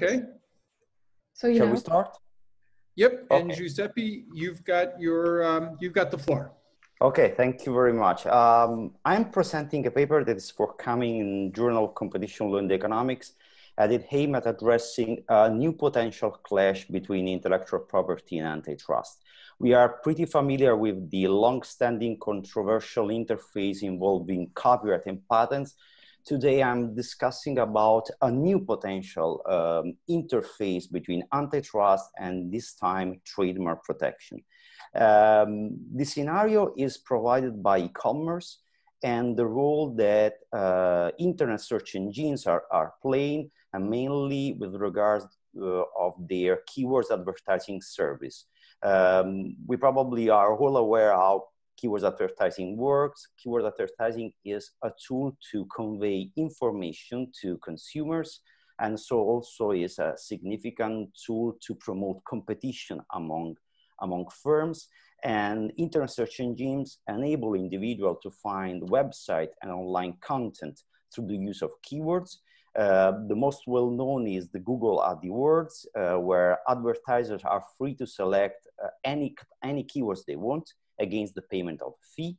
Okay. So Shall we start? Yep. And Okay. Giuseppe, you've got the floor. Okay, thank you very much. I'm presenting a paper that is forthcoming in Journal of Competition Law and Economics, and it aims at addressing a new potential clash between intellectual property and antitrust. We are pretty familiar with the long-standing controversial interface involving copyright and patents. Today, I'm discussing about a new potential interface between antitrust and this time trademark protection. The scenario is provided by e-commerce and the role that internet search engines are playing, and mainly with regards of their keywords advertising service. We probably are all aware how keywords advertising works. Keyword advertising is a tool to convey information to consumers, and so also is a significant tool to promote competition among firms. And internet search engines enable individuals to find website and online content through the use of keywords. The most well-known is the Google AdWords, where advertisers are free to select any keywords they want against the payment of a fee.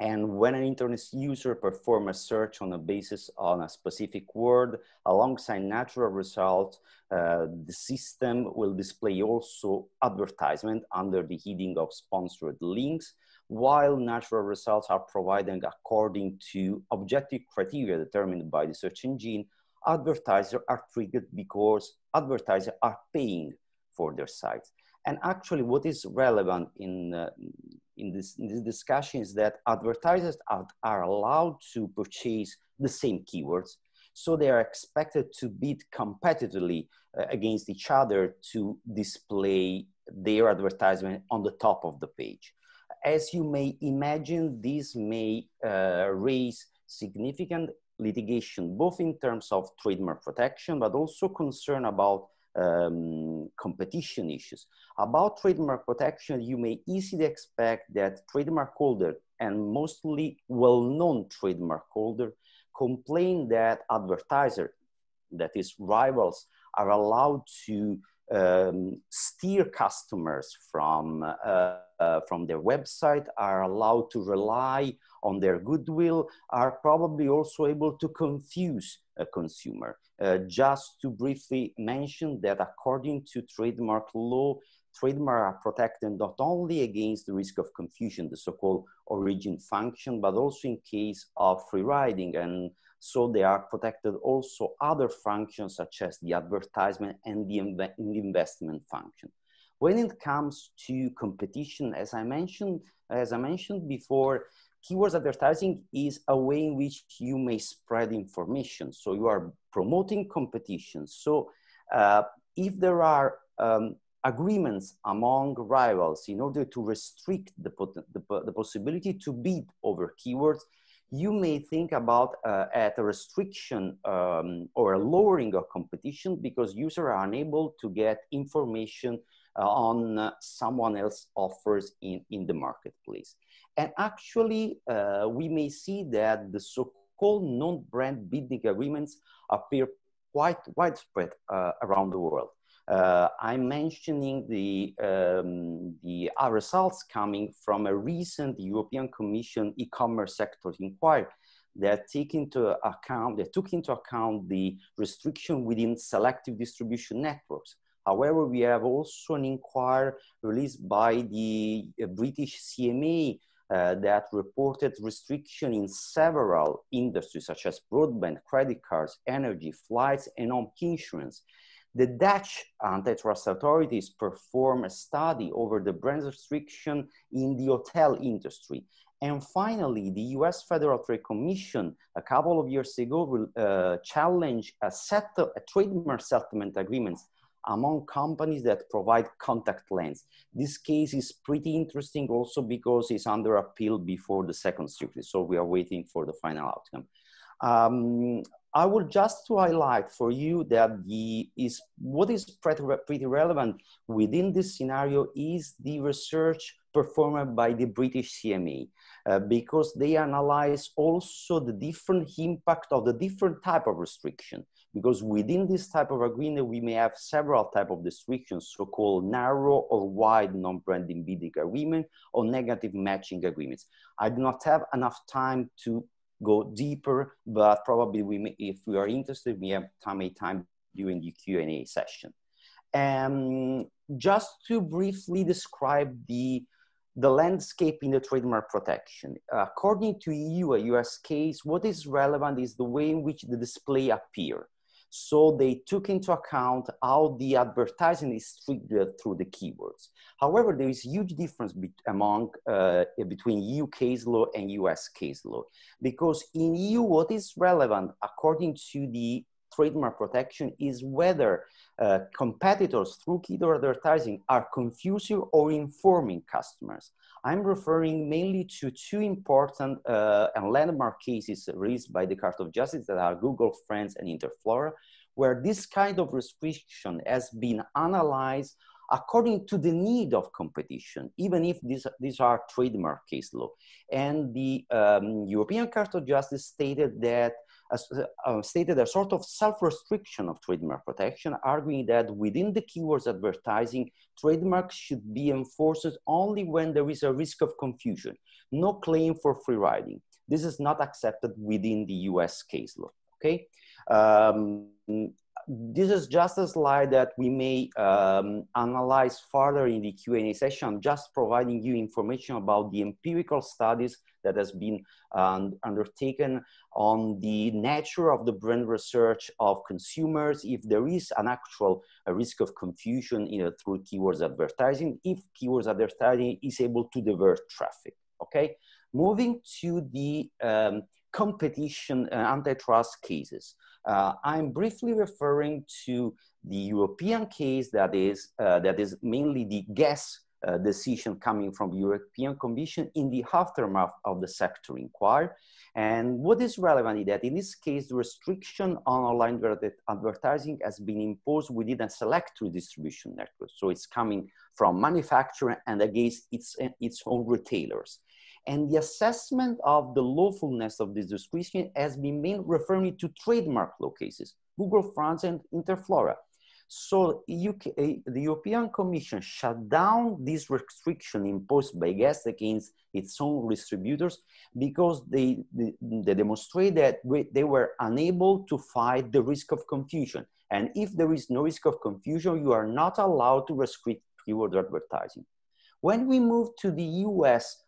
And when an internet user performs a search on a basis on a specific word alongside natural results, the system will display also advertisement under the heading of sponsored links, while natural results are provided according to objective criteria determined by the search engine. Advertisers are triggered because advertisers are paying for their sites. And actually what is relevant in this discussion is that advertisers are allowed to purchase the same keywords. So they are expected to bid competitively against each other to display their advertisement on the top of the page. As you may imagine, this may raise significant litigation, both in terms of trademark protection, but also concern about competition issues. About trademark protection, you may easily expect that trademark holder and mostly well-known trademark holder complain that advertisers, that is rivals, are allowed to steer customers from their website, are allowed to rely on their goodwill, are probably also able to confuse a consumer. Just to briefly mention that according to trademark law, trademarks are protected not only against the risk of confusion, the so-called origin function, but also in case of free riding. And so they are protected also other functions such as the advertisement and the investment function. When it comes to competition, as I mentioned before, keywords advertising is a way in which you may spread information. So you are promoting competition. So if there are agreements among rivals in order to restrict the possibility to bid over keywords, you may think about at a restriction or a lowering of competition because users are unable to get information on someone else's offers in the marketplace. And actually, we may see that the so-called non-brand bidding agreements appear quite widespread around the world. I'm mentioning the results coming from a recent European Commission e-commerce sector inquiry that took into account the restriction within selective distribution networks. However, we have also an inquiry released by the British CMA that reported restriction in several industries such as broadband, credit cards, energy, flights, and home insurance. The Dutch antitrust authorities performed a study over the brand restriction in the hotel industry. And finally, the US Federal Trade Commission a couple of years ago challenged a trademark settlement agreements among companies that provide contact lens. This case is pretty interesting also because it's under appeal before the Second Circuit. So we are waiting for the final outcome. I would just to highlight for you that what is pretty relevant within this scenario is the research performed by the British CMA because they analyze also the different impact of the different type of restriction because within this type of agreement, we may have several types of restrictions, so-called narrow or wide non-branding bidding agreement or negative matching agreements. I do not have enough time to go deeper, but probably we may, if we are interested, we have time during the Q&A session. Just to briefly describe the landscape in the trademark protection. According to EU, a US case, what is relevant is the way in which the display appear. So they took into account how the advertising is triggered through the keywords. However, there is huge difference between EU case law and US case law, because in EU, what is relevant according to the trademark protection is whether competitors through keyword advertising are confusing or informing customers. I'm referring mainly to two important and landmark cases raised by the Court of Justice that are Google Friends and Interflora, where this kind of restriction has been analyzed according to the need of competition, even if these are trademark case law. And the European Court of Justice stated that stated a sort of self-restriction of trademark protection, arguing that within the keywords advertising, trademarks should be enforced only when there is a risk of confusion, no claim for free riding. This is not accepted within the US case law, okay? This is just a slide that we may analyze further in the Q&A session. I'm just providing you information about the empirical studies that has been undertaken on the nature of the brand research of consumers, if there is an actual risk of confusion through keywords advertising, if keywords advertising is able to divert traffic, okay? Moving to the competition antitrust cases. I'm briefly referring to the European case that is mainly the guess decision coming from the European Commission in the aftermath of the sector inquiry. And what is relevant is that in this case, the restriction on online advertising has been imposed within a selective distribution network. So it's coming from manufacturer and against its own retailers. And the assessment of the lawfulness of this restriction has been referring to trademark law cases, Google France and Interflora. So the European Commission shut down this restriction imposed by guests against its own distributors because they demonstrate that they were unable to fight the risk of confusion. And if there is no risk of confusion, you are not allowed to restrict keyword advertising. When we move to the US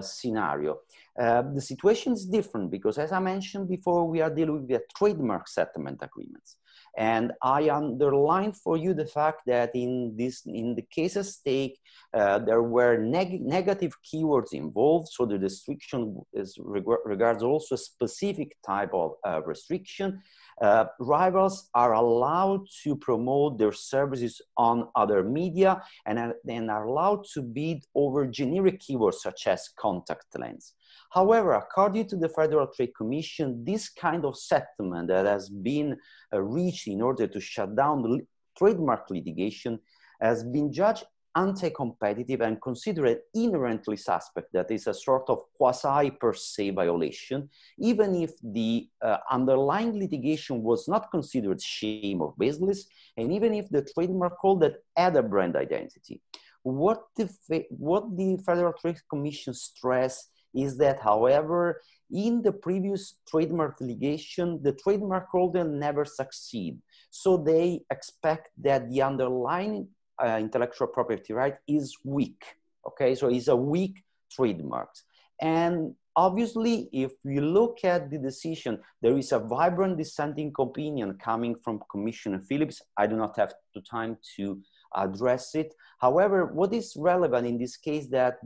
scenario, the situation is different because, as I mentioned before, we are dealing with trademark settlement agreements. And I underline for you the fact that in the case at stake, there were negative keywords involved. So the restriction regards also a specific type of restriction. Rivals are allowed to promote their services on other media and are allowed to bid over generic keywords such as contact lens. However, according to the Federal Trade Commission, this kind of settlement that has been reached in order to shut down the trademark litigation has been judged anti-competitive and considered inherently suspect, that is a sort of quasi per se violation, even if the underlying litigation was not considered shame or baseless, and even if the trademark holder had a brand identity. What the Federal Trade Commission stressed is that, however, in the previous trademark litigation, the trademark holder never succeed. So they expect that the underlying intellectual property right is weak, okay? So it's a weak trademark. And obviously, if you look at the decision, there is a vibrant dissenting opinion coming from Commissioner Phillips. I do not have the time to address it. However, what is relevant in this case that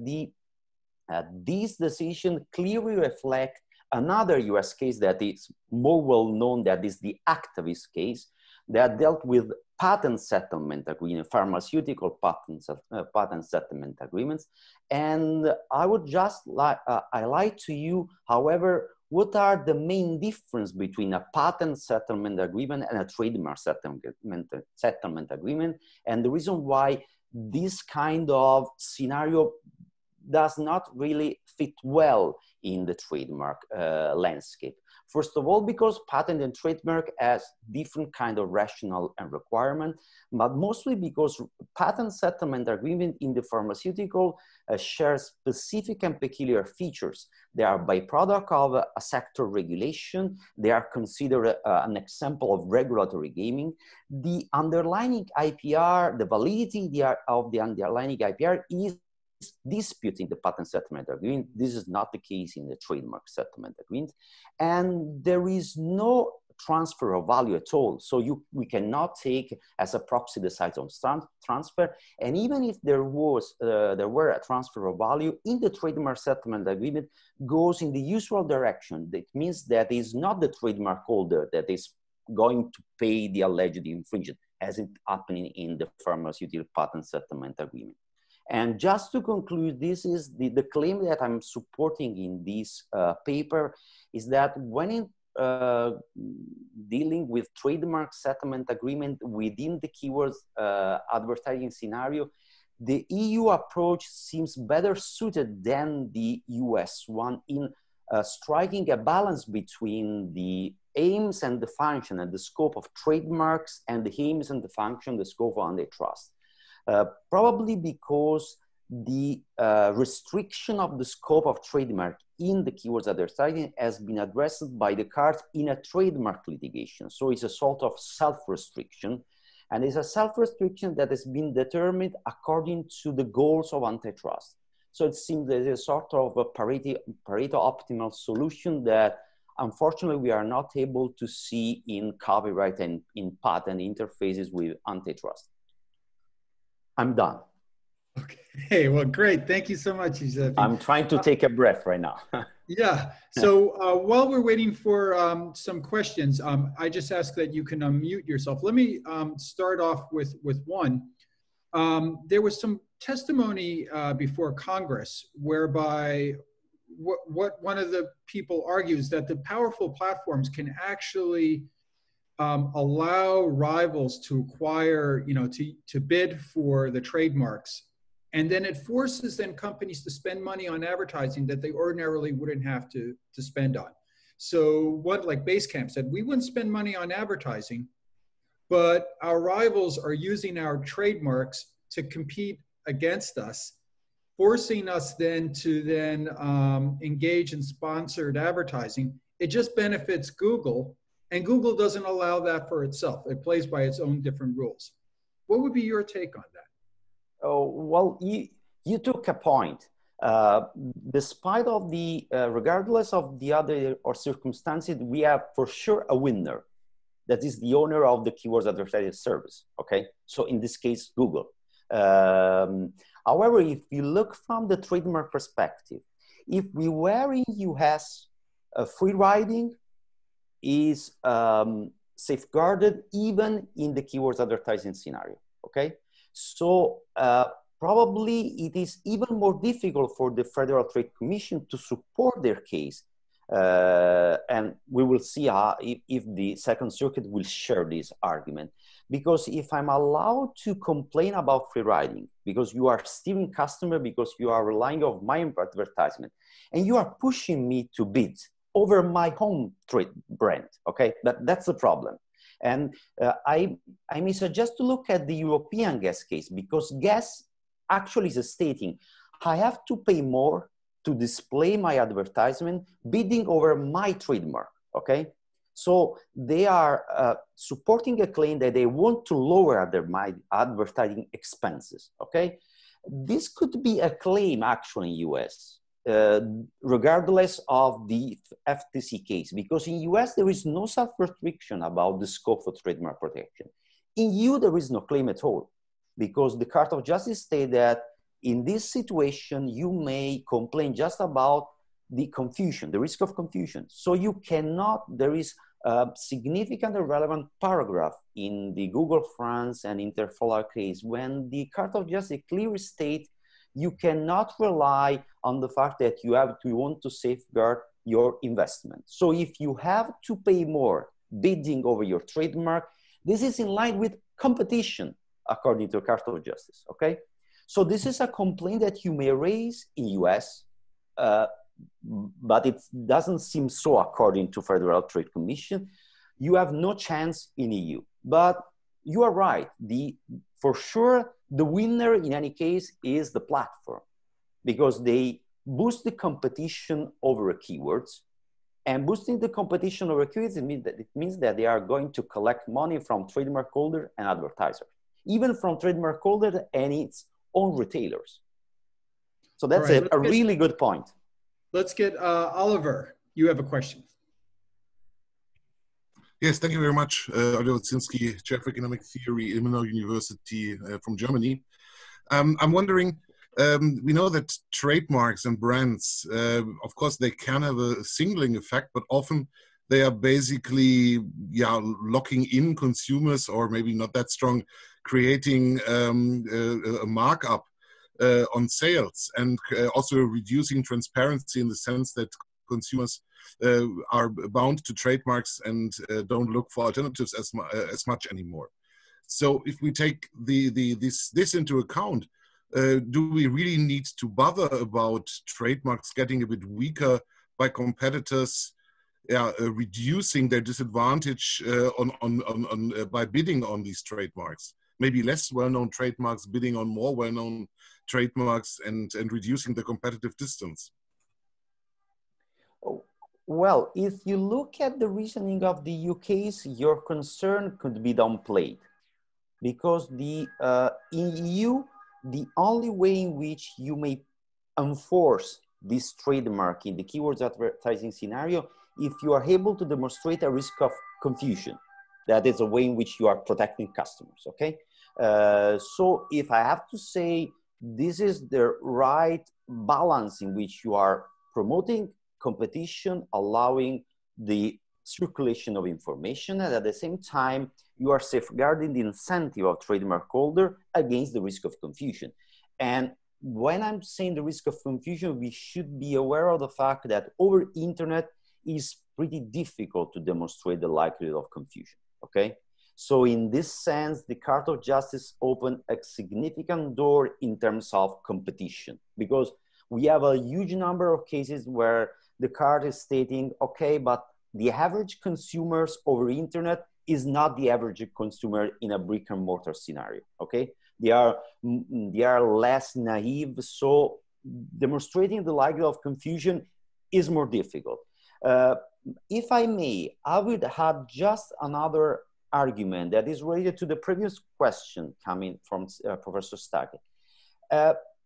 this decision clearly reflects another US case that is more well known, that is the Actavis case, that dealt with patent settlement agreement, pharmaceutical patent settlement agreements. And I would just highlight to you, however, what are the main difference between a patent settlement agreement and a trademark settlement agreement, and the reason why this kind of scenario does not really fit well in the trademark landscape. First of all, because patent and trademark has different kind of rationale and requirement, but mostly because patent settlement agreement in the pharmaceutical share specific and peculiar features. They are byproduct of a sector regulation. They are considered an example of regulatory gaming. The underlying IPR, the validity of the underlying IPR is disputing the patent settlement agreement. This is not the case in the trademark settlement agreement. And there is no transfer of value at all. So we cannot take as a proxy the size of transfer. And even if there were a transfer of value in the trademark settlement agreement goes in the usual direction. That means that it's not the trademark holder that is going to pay the alleged infringement, as it happening in the pharmaceutical patent settlement agreement. And just to conclude, this is the claim that I'm supporting in this paper is that when dealing with trademark settlement agreement within the keywords advertising scenario, the EU approach seems better suited than the US one in striking a balance between the aims and the function and the scope of trademarks and the aims and the function, the scope of antitrust. Probably because the restriction of the scope of trademark in the keywords advertising has been addressed by the court in a trademark litigation. So it's a sort of self-restriction, and it's a self-restriction that has been determined according to the goals of antitrust. So it seems that it's a sort of a Pareto optimal solution that unfortunately we are not able to see in copyright and in patent interfaces with antitrust. I'm done. Okay, well, great. Thank you so much, Giuseppe. I'm trying to take a breath right now. Yeah, so while we're waiting for some questions, I just ask that you can unmute yourself. Let me start off with one. There was some testimony before Congress whereby what one of the people argues that the powerful platforms can actually allow rivals to acquire, to bid for the trademarks. And then it forces then companies to spend money on advertising that they ordinarily wouldn't have to spend on. So what, like Basecamp said, we wouldn't spend money on advertising, but our rivals are using our trademarks to compete against us, forcing us then to engage in sponsored advertising. It just benefits Google. And Google doesn't allow that for itself. It plays by its own different rules. What would be your take on that? Oh, well, you took a point. Despite of the, regardless of the other or circumstances, we have for sure a winner. That is the owner of the keywords advertising service, okay? So in this case, Google. However, if you look from the trademark perspective, if we were in US, free riding is safeguarded even in the keywords advertising scenario, okay? So probably it is even more difficult for the Federal Trade Commission to support their case. And we will see if the Second Circuit will share this argument. Because if I'm allowed to complain about free riding, because you are stealing customer, because you are relying on my advertisement, and you are pushing me to bid over my home trade brand, okay? That's the problem. And I may suggest to look at the European gas case, because gas actually is stating, I have to pay more to display my advertisement bidding over my trademark, okay? So they are supporting a claim that they want to lower my advertising expenses, okay? This could be a claim actually in US, regardless of the FTC case, because in US there is no self-restriction about the scope of trademark protection. In EU there is no claim at all, because the Court of Justice stated that in this situation you may complain just about the confusion, the risk of confusion. So you cannot, there is a significant and relevant paragraph in the Google France and Interfollow case when the Court of Justice clearly states you cannot rely on the fact that you want to safeguard your investment. So if you have to pay more bidding over your trademark, this is in line with competition according to the Court of Justice, okay? So this is a complaint that you may raise in US but it doesn't seem so according to Federal Trade Commission. You have no chance in EU. But you are right. For sure, the winner in any case is the platform, because they boost the competition over keywords. And boosting the competition over keywords, it means that they are going to collect money from trademark holder and advertisers, even from trademark holder and its own retailers. So that's right, a really good point. Let's get Oliver. You have a question. Yes, thank you very much, Oliver Zinski, Chair of Economic Theory, Ilmenau University from Germany. I'm wondering, we know that trademarks and brands, of course, they can have a singling effect, but often they are basically locking in consumers, or maybe not that strong, creating a markup on sales, and also reducing transparency in the sense that consumers are bound to trademarks and don't look for alternatives as much anymore. So if we take this into account, do we really need to bother about trademarks getting a bit weaker by competitors reducing their disadvantage by bidding on these trademarks? Maybe less well-known trademarks bidding on more well-known trademarks and reducing the competitive distance. Well, if you look at the reasoning of the UK's, your concern could be downplayed, because in EU, the only way in which you may enforce this trademark in the keywords advertising scenario, if you are able to demonstrate a risk of confusion. That is a way in which you are protecting customers, okay? So if I have to say, this is the right balance in which you are promoting competition, allowing the circulation of information, and at the same time, you are safeguarding the incentive of trademark holder against the risk of confusion. And when I'm saying the risk of confusion, we should be aware of the fact that over internet is pretty difficult to demonstrate the likelihood of confusion, okay? So in this sense, the Court of Justice opened a significant door in terms of competition, because we have a huge number of cases where the court is stating, okay, but the average consumers over internet is not the average consumer in a brick and mortar scenario, okay? They are less naive, so demonstrating the likelihood of confusion is more difficult. If I may, I would have just another argument that is related to the previous question coming from Professor Stacke.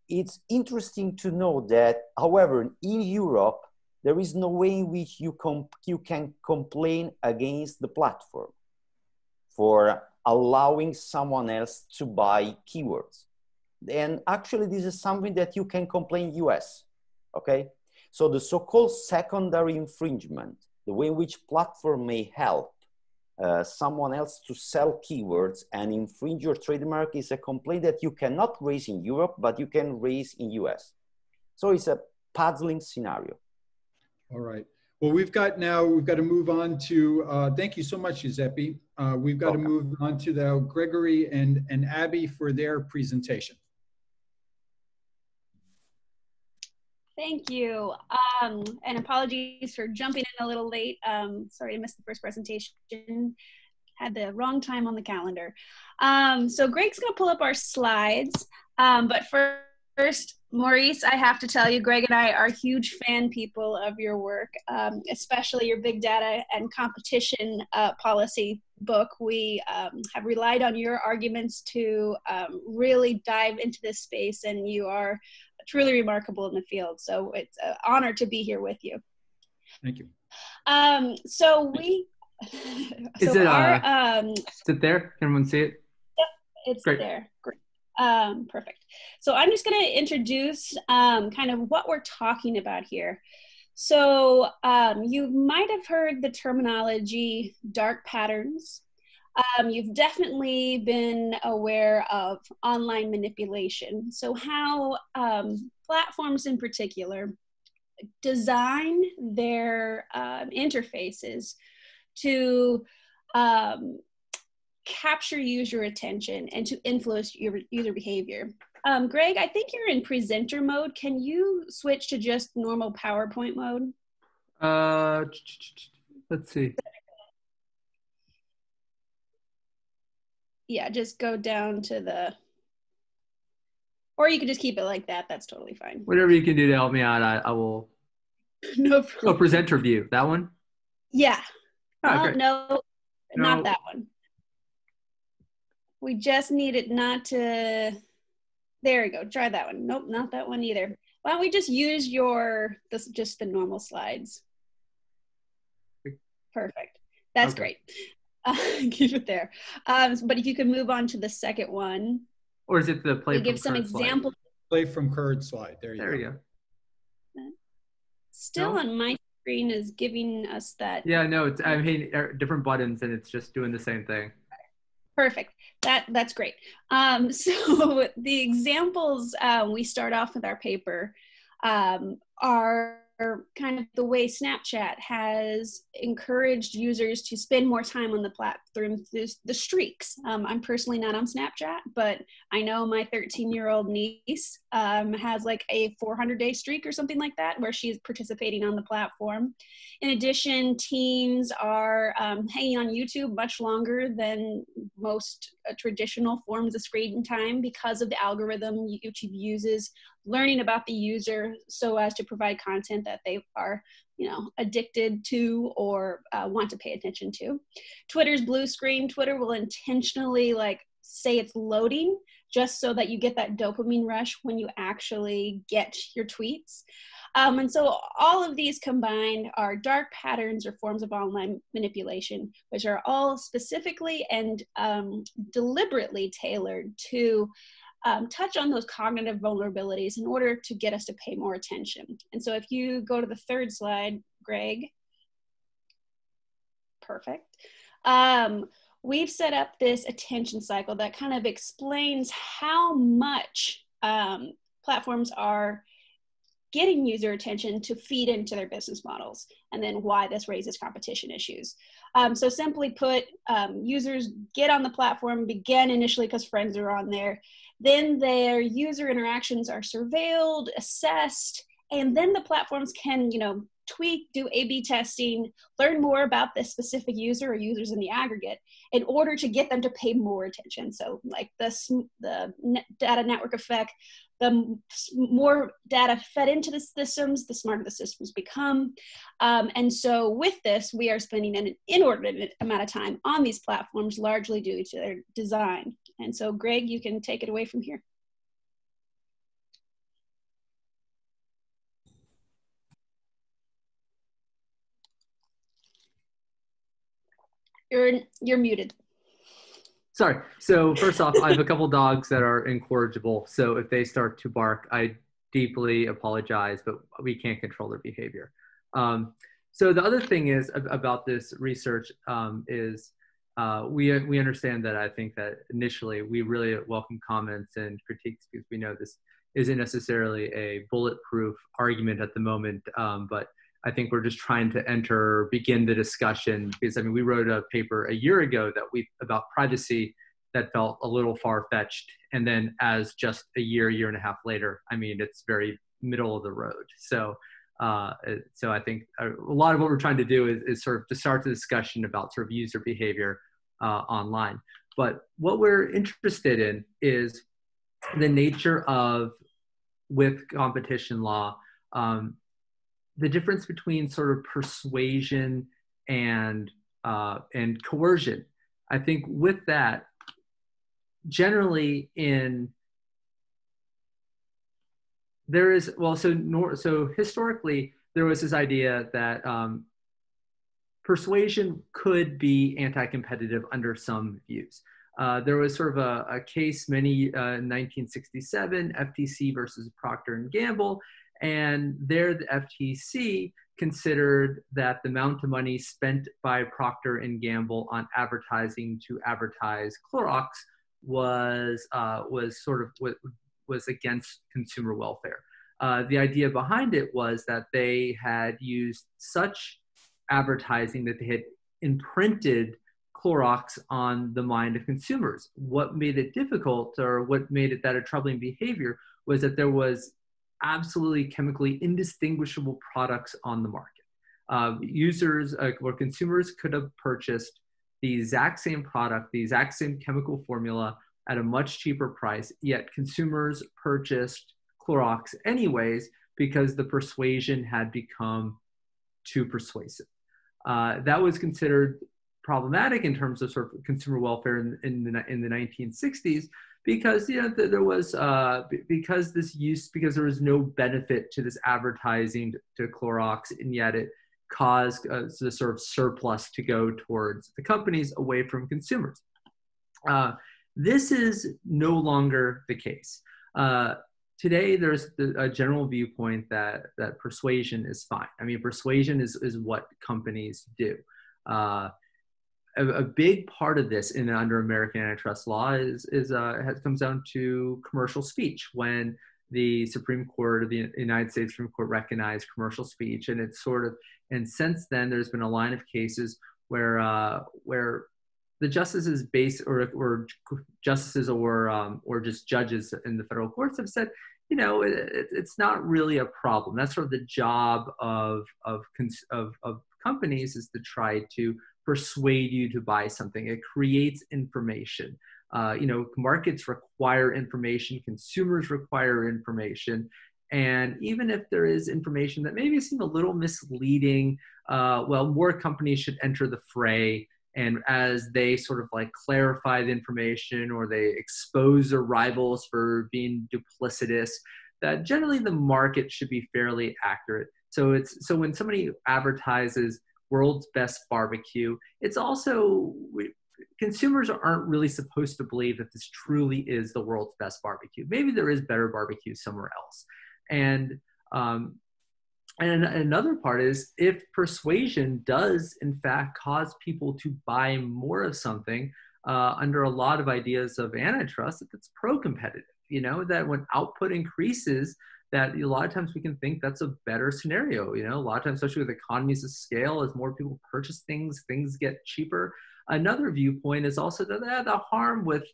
It's interesting to know that, however, in Europe, there is no way in which you can complain against the platform for allowing someone else to buy keywords. And actually, this is something that you can complain in US, okay? So the so-called secondary infringement, the way in which platform may help someone else to sell keywords and infringe your trademark, is a complaint that you cannot raise in Europe, but you can raise in US. So it's a puzzling scenario. All right. Well, we've got to move on to, thank you so much, Giuseppe. We've got to move on to the Gregory and Abby for their presentation. Thank you. And apologies for jumping in a little late. Sorry I missed the first presentation. Had the wrong time on the calendar. So Greg's gonna pull up our slides. But first, Maurice, I have to tell you, Greg and I are huge fan people of your work, especially your big data and competition policy book. We have relied on your arguments to really dive into this space, and you are truly remarkable in the field. So it's an honor to be here with you. Thank you. So we... Is it there? Can everyone see it? Yep, it's Great. There. Great. Perfect. So I'm just going to introduce kind of what we're talking about here. So you might have heard the terminology dark patterns. You've definitely been aware of online manipulation. So how platforms in particular design their interfaces to capture user attention and to influence your user behavior. Greg, I think you're in presenter mode. Can you switch to just normal PowerPoint mode? Let's see. Yeah, just go down to the, or you can just keep it like that. That's totally fine. Whatever you can do to help me out, I will. No problem. Oh, presenter view, that one? Yeah. Oh, no, not that one. We just need it not to, there we go, try that one. Nope, not that one either. Why don't we just use just the normal slides. Perfect, that's great. Keep it there. But if you could move on to the second one. Or is it the play we'll give some examples. Play from current slide, there you go. Still on my screen is giving us that. Yeah, no, it's, I mean, different buttons and it's just doing the same thing. Perfect. That's great. So the examples we start off with our paper are kind of the way Snapchat has encouraged users to spend more time on the platform through the streaks. I'm personally not on Snapchat, but I know my 13-year-old niece has like a 400-day streak or something like that, where she's participating on the platform. In addition, teens are hanging on YouTube much longer than most traditional forms of screen time because of the algorithm YouTube uses, learning about the user so as to provide content that they are, addicted to or want to pay attention to. Twitter's blue screen, Twitter will intentionally say it's loading just so that you get that dopamine rush when you actually get your tweets. And so all of these combined are dark patterns or forms of online manipulation, which are all specifically and deliberately tailored to touch on those cognitive vulnerabilities in order to get us to pay more attention. And so if you go to the third slide, Greg. Perfect. We've set up this attention cycle that kind of explains how much platforms are getting user attention to feed into their business models, and then why this raises competition issues. So simply put, users get on the platform, begin initially because friends are on there, then their user interactions are surveilled, assessed, and then the platforms can, tweak, do A/B testing, learn more about this specific user or users in the aggregate in order to get them to pay more attention. So like the data network effect, the more data fed into the systems, the smarter the systems become. And so with this, we are spending an inordinate amount of time on these platforms, largely due to their design. And so Greg, you can take it away from here. You're muted. Sorry. So first off, I have a couple dogs that are incorrigible. So if they start to bark, I deeply apologize, but we can't control their behavior. So the other thing is about this research is we understand that I think that initially we really welcome comments and critiques because we know this isn't necessarily a bulletproof argument at the moment, but I think we're just trying to begin the discussion because I mean we wrote a paper a year ago about privacy that felt a little far-fetched, and then as just a year and a half later, I mean it's very middle of the road. So I think a lot of what we're trying to do is sort of to start the discussion about sort of user behavior online. But what we're interested in is the nature of, with competition law, the difference between sort of persuasion and coercion. I think with that, generally so historically there was this idea that persuasion could be anti-competitive under some views. There was sort of a case in 1967, FTC versus Procter & Gamble, and there the FTC considered that the amount of money spent by Procter & Gamble on advertising to advertise Clorox was against consumer welfare. The idea behind it was that they had used such advertising that they had imprinted Clorox on the mind of consumers. What made it difficult, or what made it that a troubling behavior, was that there was absolutely chemically indistinguishable products on the market. Users or consumers could have purchased the exact same product, the exact same chemical formula at a much cheaper price, yet consumers purchased Clorox anyways because the persuasion had become too persuasive. That was considered problematic in terms of sort of consumer welfare in the 1960s, because there was because there was no benefit to this advertising to Clorox, and yet it caused the sort of surplus to go towards the companies away from consumers. This is no longer the case. Today, there's a general viewpoint that persuasion is fine. I mean, persuasion is what companies do. A big part of this under American antitrust law comes down to commercial speech. When the Supreme Court of the United States Supreme Court recognized commercial speech, and since then there's been a line of cases where the justices or justices or just judges in the federal courts have said, it's not really a problem. That's sort of the job of companies, is to try to persuade you to buy something. It creates information. Markets require information, consumers require information. And even if there is information that maybe seems a little misleading, more companies should enter the fray. And as they sort of like clarify the information, or they expose their rivals for being duplicitous, that generally the market should be fairly accurate. So when somebody advertises world's best barbecue, it's also, consumers aren't really supposed to believe that this truly is the world's best barbecue. Maybe there is better barbecue somewhere else. And another part is, if persuasion does in fact cause people to buy more of something, under a lot of ideas of antitrust, if it's pro-competitive, that when output increases, that a lot of times we can think that's a better scenario. A lot of times, especially with economies of scale, as more people purchase things get cheaper. Another viewpoint is also that the harm with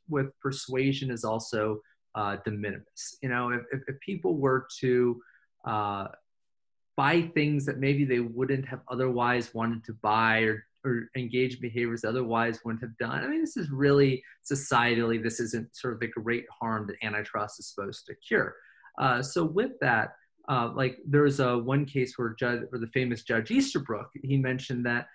persuasion is also de minimis. If people were to buy things that maybe they wouldn't have otherwise wanted to buy, or engage in behaviors otherwise wouldn't have done. I mean, this is really, societally, this isn't sort of the great harm that antitrust is supposed to cure. So with that, there's one case where the famous Judge Easterbrook, he mentioned that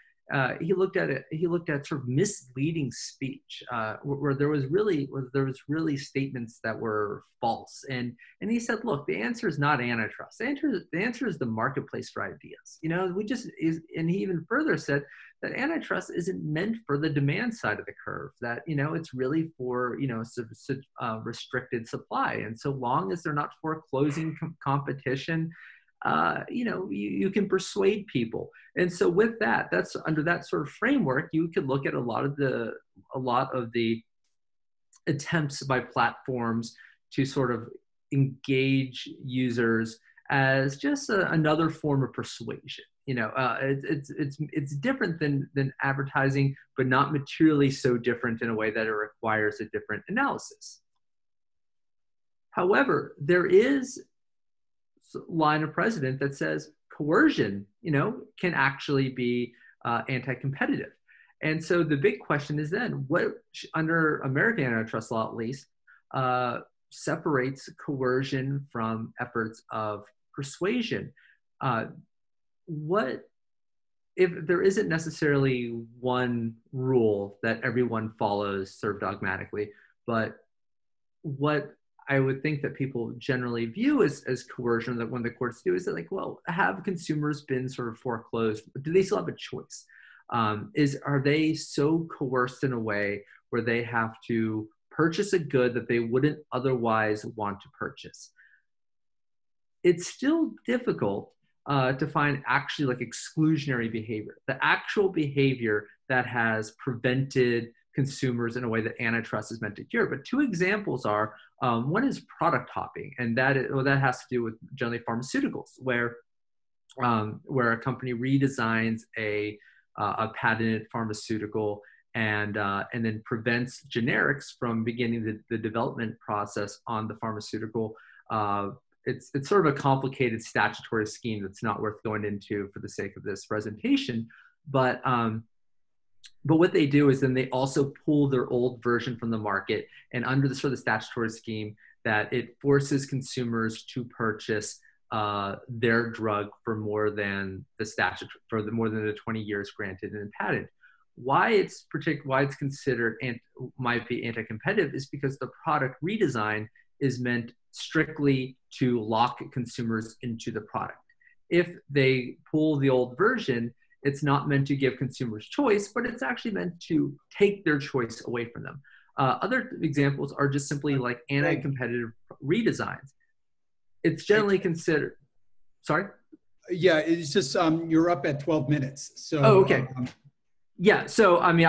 he looked at sort of misleading speech, where there was really statements that were false, and he said, look, the answer is not antitrust. The answer is the marketplace for ideas. And he even further said that antitrust isn't meant for the demand side of the curve, that it's really for restricted supply, and so long as they're not foreclosing competition, you can persuade people. And so with that, that's under that sort of framework, you could look at a lot of the attempts by platforms to sort of engage users as just another form of persuasion. It's different than advertising, but not materially so different in a way that it requires a different analysis. However, there is line of precedent that says coercion, can actually be anti-competitive. And so the big question is then, what, under American antitrust law at least, separates coercion from efforts of persuasion? What if there isn't necessarily one rule that everyone follows sort of dogmatically, but what I would think that people generally view as coercion, that when the courts do, is that have consumers been sort of foreclosed? Do they still have a choice? Are they so coerced in a way where they have to purchase a good that they wouldn't otherwise want to purchase? It's still difficult to find actually exclusionary behavior, the actual behavior that has prevented consumers in a way that antitrust is meant to cure. But two examples are, one is product hopping, and that has to do with generally pharmaceuticals, where a company redesigns a patented pharmaceutical, and then prevents generics from beginning the development process on the pharmaceutical. It's sort of a complicated statutory scheme that's not worth going into for the sake of this presentation. But what they do is then they also pull their old version from the market, and under the sort of statutory scheme that it forces consumers to purchase their drug for more than more than the 20 years granted in a patent. Why it's considered might be anti-competitive is because the product redesign is meant strictly to lock consumers into the product. If they pull the old version, it's not meant to give consumers choice, but it's actually meant to take their choice away from them. Other examples are just simply like anti-competitive redesigns. It's generally considered, sorry? Yeah, it's just, you're up at 12 minutes. So, oh, okay. Yeah, so I mean,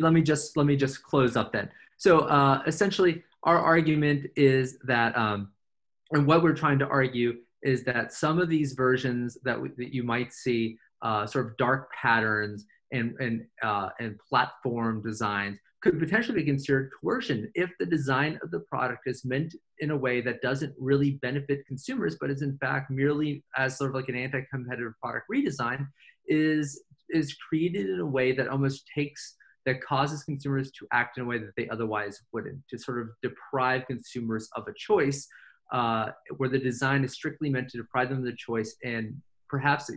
let me just close up then. So essentially, our argument is that, and what we're trying to argue is that some of these versions that you might see, sort of dark patterns and platform designs, could potentially be considered coercion if the design of the product is meant in a way that doesn't really benefit consumers, but is in fact merely as sort of like an anti-competitive product redesign, is created in a way that that causes consumers to act in a way that they otherwise wouldn't, to sort of deprive consumers of a choice, where the design is strictly meant to deprive them of the choice, and perhaps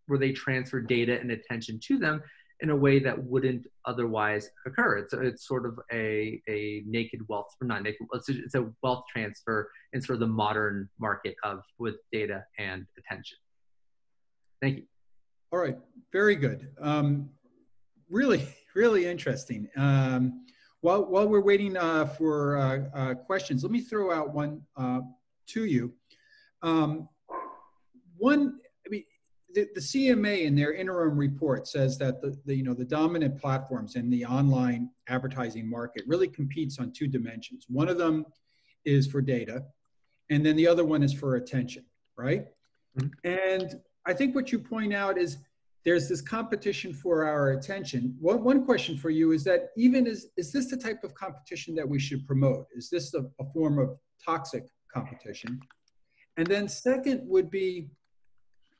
where they transfer data and attention to them in a way that wouldn't otherwise occur. It's sort of a naked wealth, or not naked, it's a wealth transfer in sort of the modern market with data and attention. Thank you. All right, very good. Really interesting. While we're waiting for questions, let me throw out one to you. The CMA in their interim report says that the dominant platforms in the online advertising market really competes on two dimensions. One of them is for data, and then the other one is for attention, right? Mm-hmm. And I think what you point out is there's this competition for our attention. One question for you is that is this the type of competition that we should promote? Is this a form of toxic competition? And then second would be,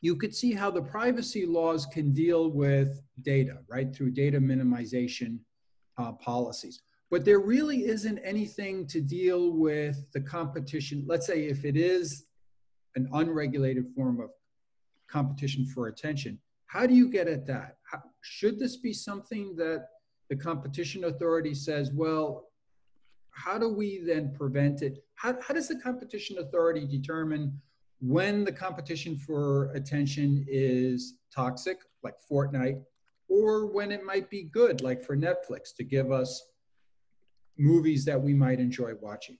you could see how the privacy laws can deal with data, right, through data minimization policies. But there really isn't anything to deal with the competition. Let's say if it is an unregulated form of competition for attention, how do you get at that? Should this be something that the competition authority says, well, how do we then prevent it? How does the competition authority determine when the competition for attention is toxic, like Fortnite, or when it might be good, like for Netflix, to give us movies that we might enjoy watching?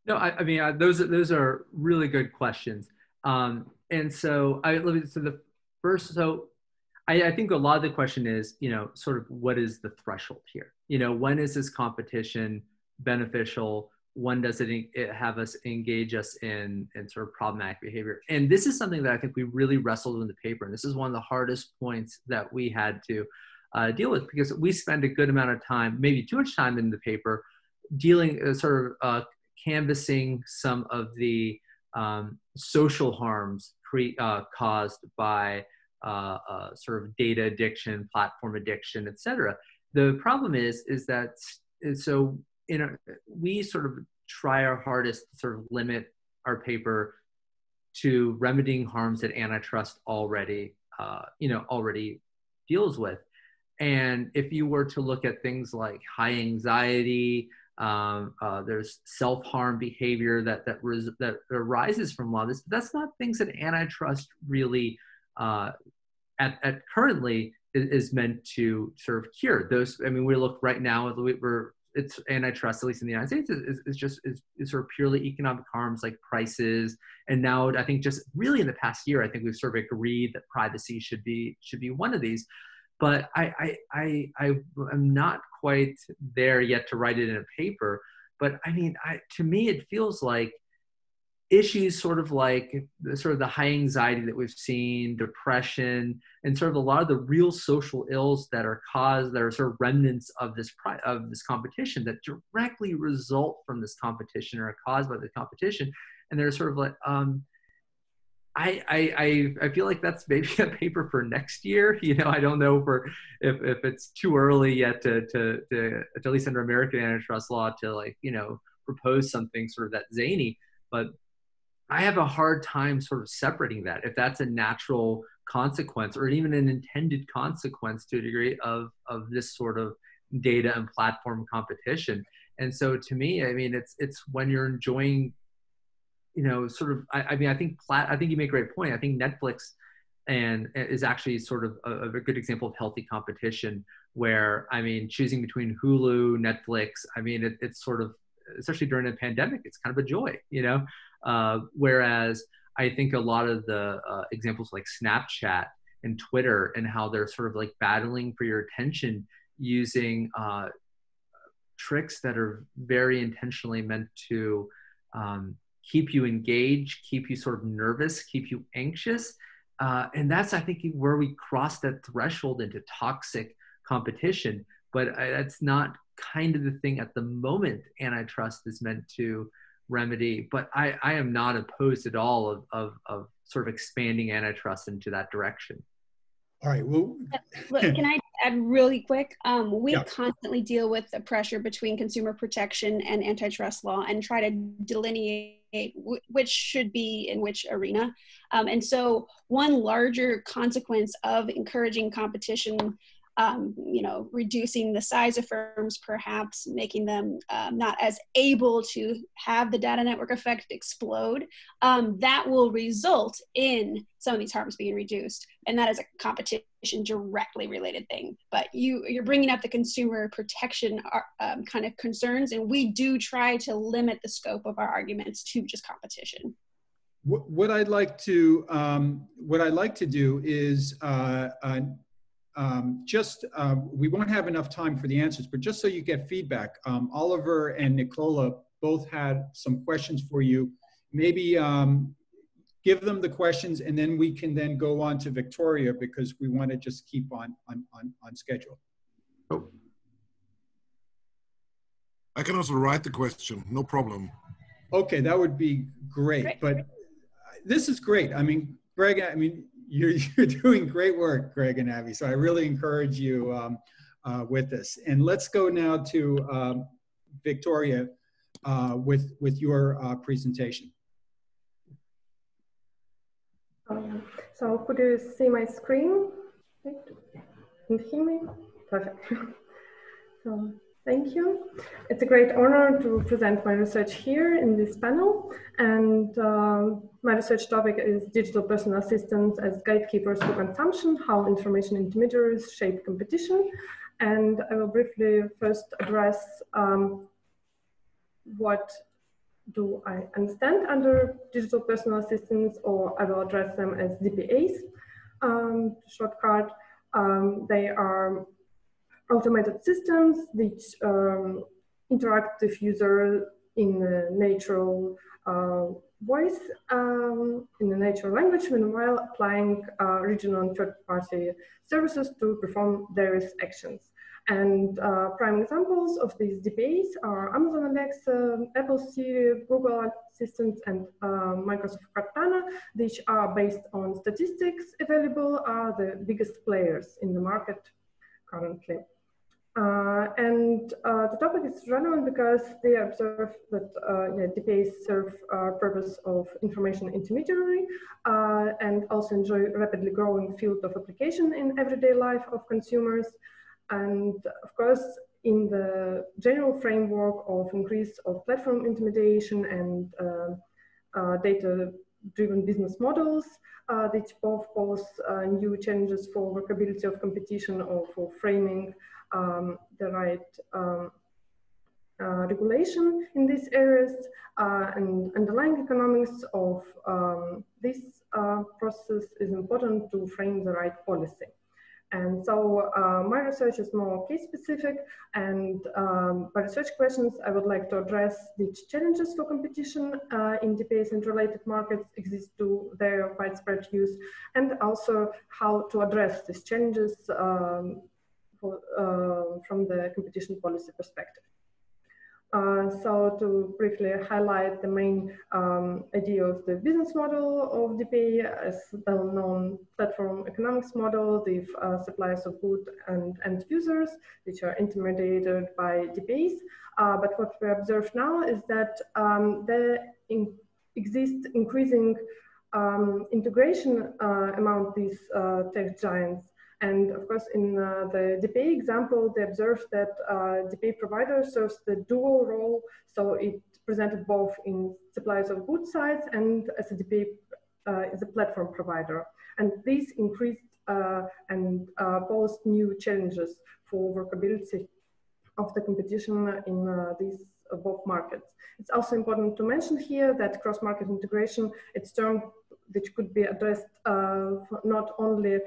No, I mean, those are really good questions. And so I think a lot of the question is, sort of what is the threshold here? When is this competition beneficial? When does it have us engage us in sort of problematic behavior? And this is something that I think we really wrestled in the paper. And this is one of the hardest points that we had to deal with, because we spend a good amount of time, maybe too much time in the paper, dealing canvassing some of the social harms caused by sort of data addiction, platform addiction, et cetera. The problem is that, so we sort of try our hardest to sort of limit our paper to remedying harms that antitrust already deals with. And if you were to look at things like high anxiety, there's self-harm behavior that arises from law. That's not things that antitrust really at currently is meant to sort of cure. Those, I mean, we look right now, it's antitrust, at least in the United States, is sort of purely economic harms like prices. And now I think just really in the past year, I think we've sort of agreed that privacy should be one of these. But I'm not quite there yet to write it in a paper. But I mean, to me, it feels like issues sort of like the high anxiety that we've seen, depression, and sort of a lot of the real social ills that are sort of remnants of this competition that directly result from this competition or are caused by the competition. And they're sort of like, I feel like that's maybe a paper for next year. You know, I don't know if it's too early yet to at least under American antitrust law to, like, you know, propose something sort of that zany, but I have a hard time sort of separating that, if that's a natural consequence or even an intended consequence to a degree of this sort of data and platform competition. And so to me, I mean, it's when you're enjoying, you know, sort of, I mean, I think you make a great point. I think Netflix is actually sort of a good example of healthy competition where, I mean, choosing between Hulu, Netflix, I mean, it's sort of, especially during a pandemic, it's kind of a joy, you know? Whereas I think a lot of the examples like Snapchat and Twitter and how they're sort of like battling for your attention using tricks that are very intentionally meant to keep you engaged, keep you sort of nervous, keep you anxious. And that's, I think, where we cross that threshold into toxic competition. But that's not kind of the thing at the moment antitrust is meant to remedy. But I am not opposed at all of sort of expanding antitrust into that direction. All right. Well, look, can I add really quick? We constantly deal with the pressure between consumer protection and antitrust law and try to delineate which should be in which arena. And so one larger consequence of encouraging competition, you know, reducing the size of firms, perhaps making them not as able to have the data network effect explode, that will result in some of these harms being reduced. And that is a competition directly related thing. But you're bringing up the consumer protection kind of concerns, and we do try to limit the scope of our arguments to just competition. What I'd like to do is we won't have enough time for the answers, but just so you get feedback, Oliver and Nicola both had some questions for you. Maybe give them the questions, and then we can then go on to Victoria, because we want to just keep on schedule. Oh. I can also write the question, no problem. Okay, that would be great. But this is great. I mean, Greg, I mean, you're doing great work, Greg and Abby. So I really encourage you with this. And let's go now to Victoria with your presentation. So could you see my screen? Can you hear me? Perfect. So thank you. It's a great honor to present my research here in this panel. And my research topic is digital personal assistants as gatekeepers to consumption, how information intermediaries shape competition. And I will briefly first address what do I understand under digital personal assistants, or I will address them as DPAs. Shortcut, they are automated systems which interact with user in a natural voice, in a natural language, while applying regional and third-party services to perform various actions. And prime examples of these DPAs are Amazon Alexa, Apple Siri, Google Assistant, and Microsoft Cortana, which are based on statistics available, are the biggest players in the market currently. The topic is relevant because they observe that DPAs serve purpose of information intermediary and also enjoy rapidly growing field of application in everyday life of consumers. And of course, in the general framework of increase of platform intermediation and data-driven business models, which both pose new challenges for workability of competition or for framing the right regulation in these areas, and underlying economics of this process is important to frame the right policy. And so my research is more case-specific, and by research questions, I would like to address which challenges for competition in DPAs and related markets exist to their widespread use, and also how to address these challenges from the competition policy perspective. So to briefly highlight the main idea of the business model of DPA as well-known platform economics model with suppliers of goods and end users, which are intermediated by DPAs. But what we observe now is that there exists increasing integration among these tech giants. And of course, in the DPA example, they observed that DPA provider serves the dual role. So it presented both in suppliers of goods sides and as a DPA as a platform provider. And these increased and posed new challenges for workability of the competition in these both markets. It's also important to mention here that cross-market integration, its term which could be addressed not only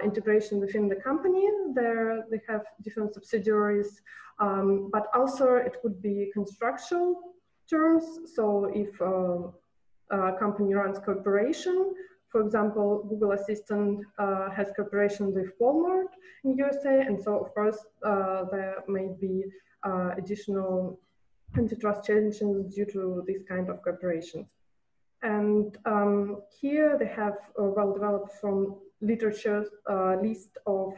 integration within the company, they have different subsidiaries, but also it could be constructual terms. So if a company runs cooperation, for example, Google Assistant has cooperation with Walmart in USA, and so of course there may be additional antitrust challenges due to this kind of cooperations. And here they have well developed from literature list of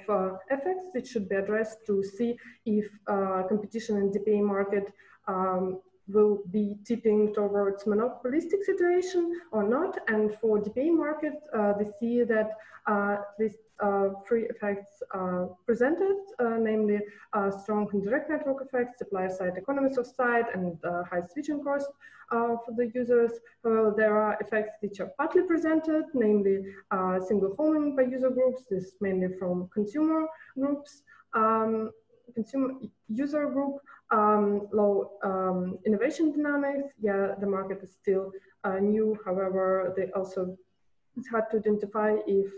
effects that should be addressed to see if competition in the DPA market will be tipping towards monopolistic situation or not. And for DPA market, they see that these three effects are presented, namely strong indirect network effects, supplier side economies of scale, and high switching cost for the users. There are effects which are partly presented, namely single homing by user groups. This is mainly from consumer groups, consumer user group, low innovation dynamics. Yeah, the market is still new. However, it's hard to identify if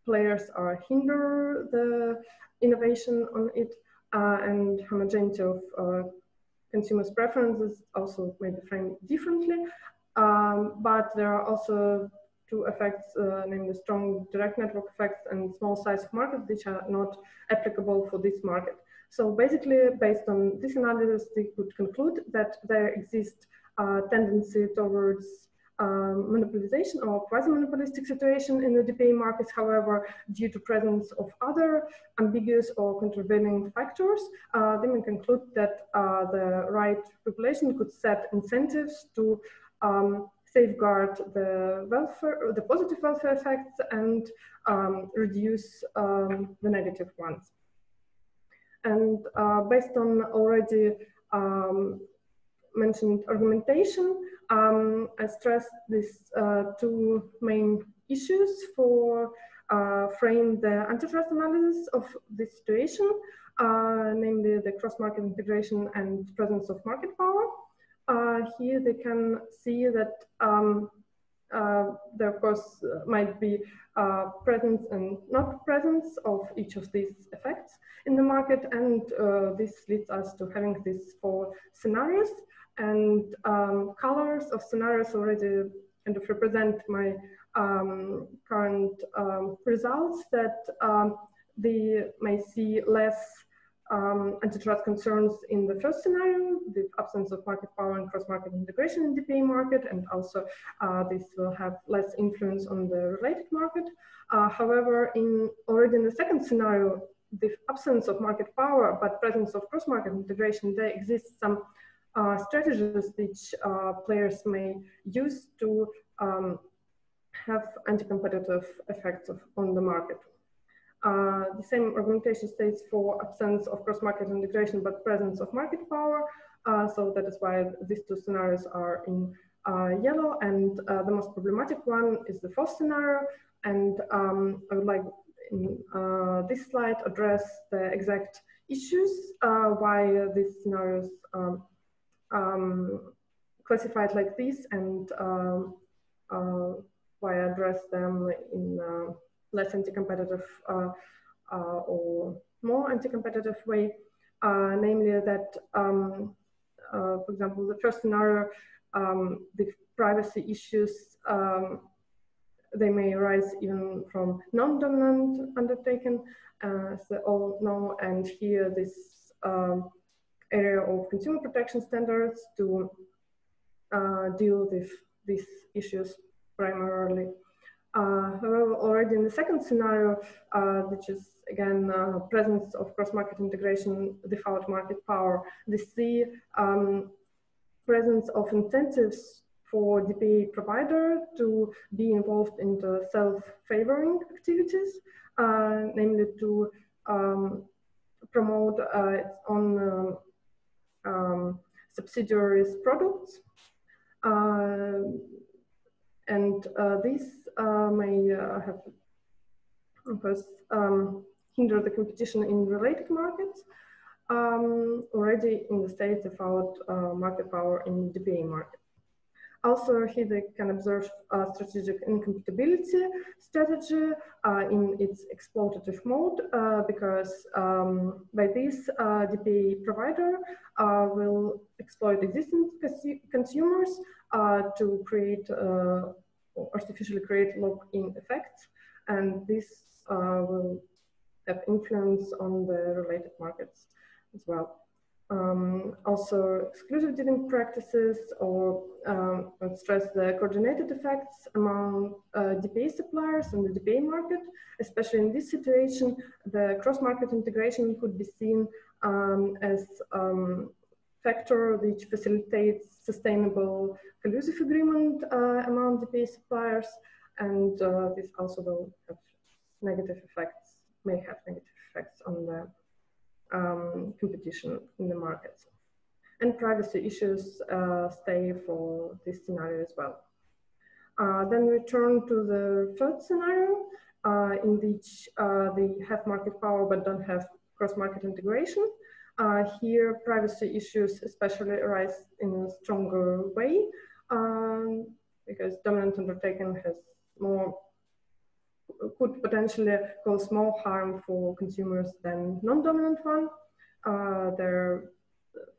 players are hinder the innovation on it, and homogeneity of consumers' preferences also may be framed differently. But there are also two effects, namely strong direct network effects and small size of market, which are not applicable for this market. So basically, based on this analysis, we could conclude that there exists a tendency towards monopolization or quasi-monopolistic situation in the DPA markets. However, due to presence of other ambiguous or contravening factors, they may conclude that the right regulation could set incentives to safeguard the welfare, the positive welfare effects, and reduce the negative ones. And based on already mentioned argumentation, I stress these two main issues for frame the antitrust analysis of this situation, namely the cross-market integration and presence of market power. Here they can see that there of course might be presence and not presence of each of these effects in the market, and this leads us to having these four scenarios, and colors of scenarios already kind of represent my current results, that they may see less antitrust concerns in the first scenario, the absence of market power and cross-market integration in the DPA market, and also this will have less influence on the related market. However, already in the second scenario, the absence of market power but presence of cross-market integration, there exists some strategies which players may use to have anti-competitive effects on the market. The same argumentation states for absence of cross-market integration but presence of market power. So that is why these two scenarios are in yellow, and the most problematic one is the fourth scenario. And I would like in this slide address the exact issues why these scenarios classified like this, and why I address them in less anti-competitive or more anti-competitive way, namely that, for example, the first scenario, the privacy issues, they may arise even from non-dominant undertaking, as they all know, and here this area of consumer protection standards to deal with these issues primarily. However, already in the second scenario, which is again presence of cross-market integration without market power, we see presence of incentives for DPA provider to be involved in the self-favoring activities, namely to promote its own subsidiaries products. And this may have, of course, hinder the competition in related markets already in the States without market power in the DPA market. Also, here they can observe strategic incompatibility strategy in its exploitative mode, because by this, DPA provider will exploit existing consumers to create or artificially create lock-in effects, and this will have influence on the related markets as well. Also, exclusive dealing practices or stress the coordinated effects among DPA suppliers and the DPA market. Especially in this situation, the cross-market integration could be seen as factor which facilitates sustainable collusive agreement among DPA suppliers, and this also will have negative effects, may have negative effects on the competition in the markets. And privacy issues stay for this scenario as well. Then we turn to the third scenario, in which they have market power but don't have cross-market integration. Here, privacy issues especially arise in a stronger way, because dominant undertaking has more, could potentially cause more harm for consumers than non-dominant one.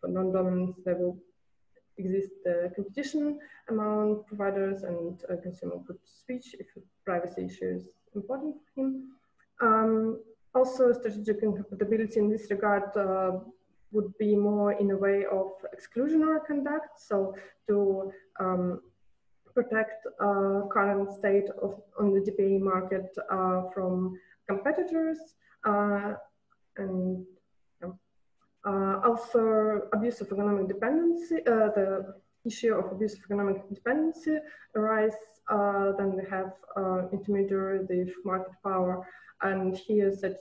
For non-dominant, there will exist competition among providers, and a consumer could switch if a privacy issue is important for him. Also, strategic incompatibility in this regard would be more in a way of exclusionary conduct, so to protect current state on the DPA market from competitors, and also abuse of economic dependency. The issue of abuse of economic dependency arise then we have intermediary with market power, and here such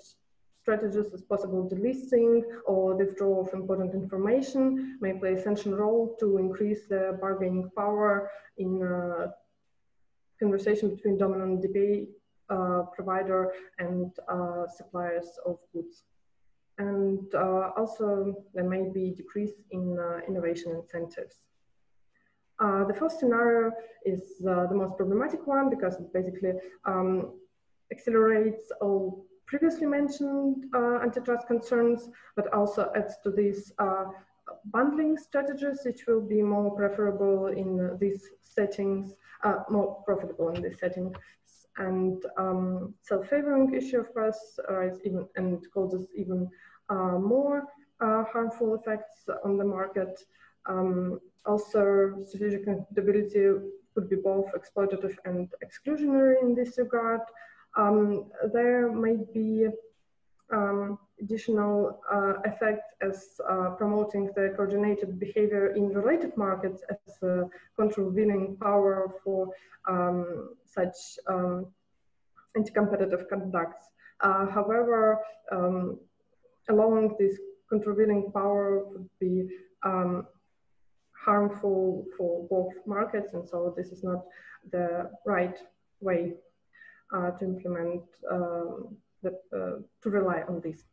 strategies as possible delisting or withdrawal of important information may play essential role to increase the bargaining power in conversation between dominant DPA provider and suppliers of goods. And also there may be decrease in innovation incentives. The first scenario is the most problematic one because it basically accelerates all previously mentioned antitrust concerns, but also adds to these bundling strategies, which will be more preferable in these settings, more profitable in these settings. And self-favoring issue, of course, arise even and causes even more harmful effects on the market. Also, strategic incompatibility could be both exploitative and exclusionary in this regard. There may be additional effects as promoting the coordinated behavior in related markets as a countervailing power for such anti-competitive conducts. However, allowing this countervailing power would be harmful for both markets, and so this is not the right way to implement to rely on this.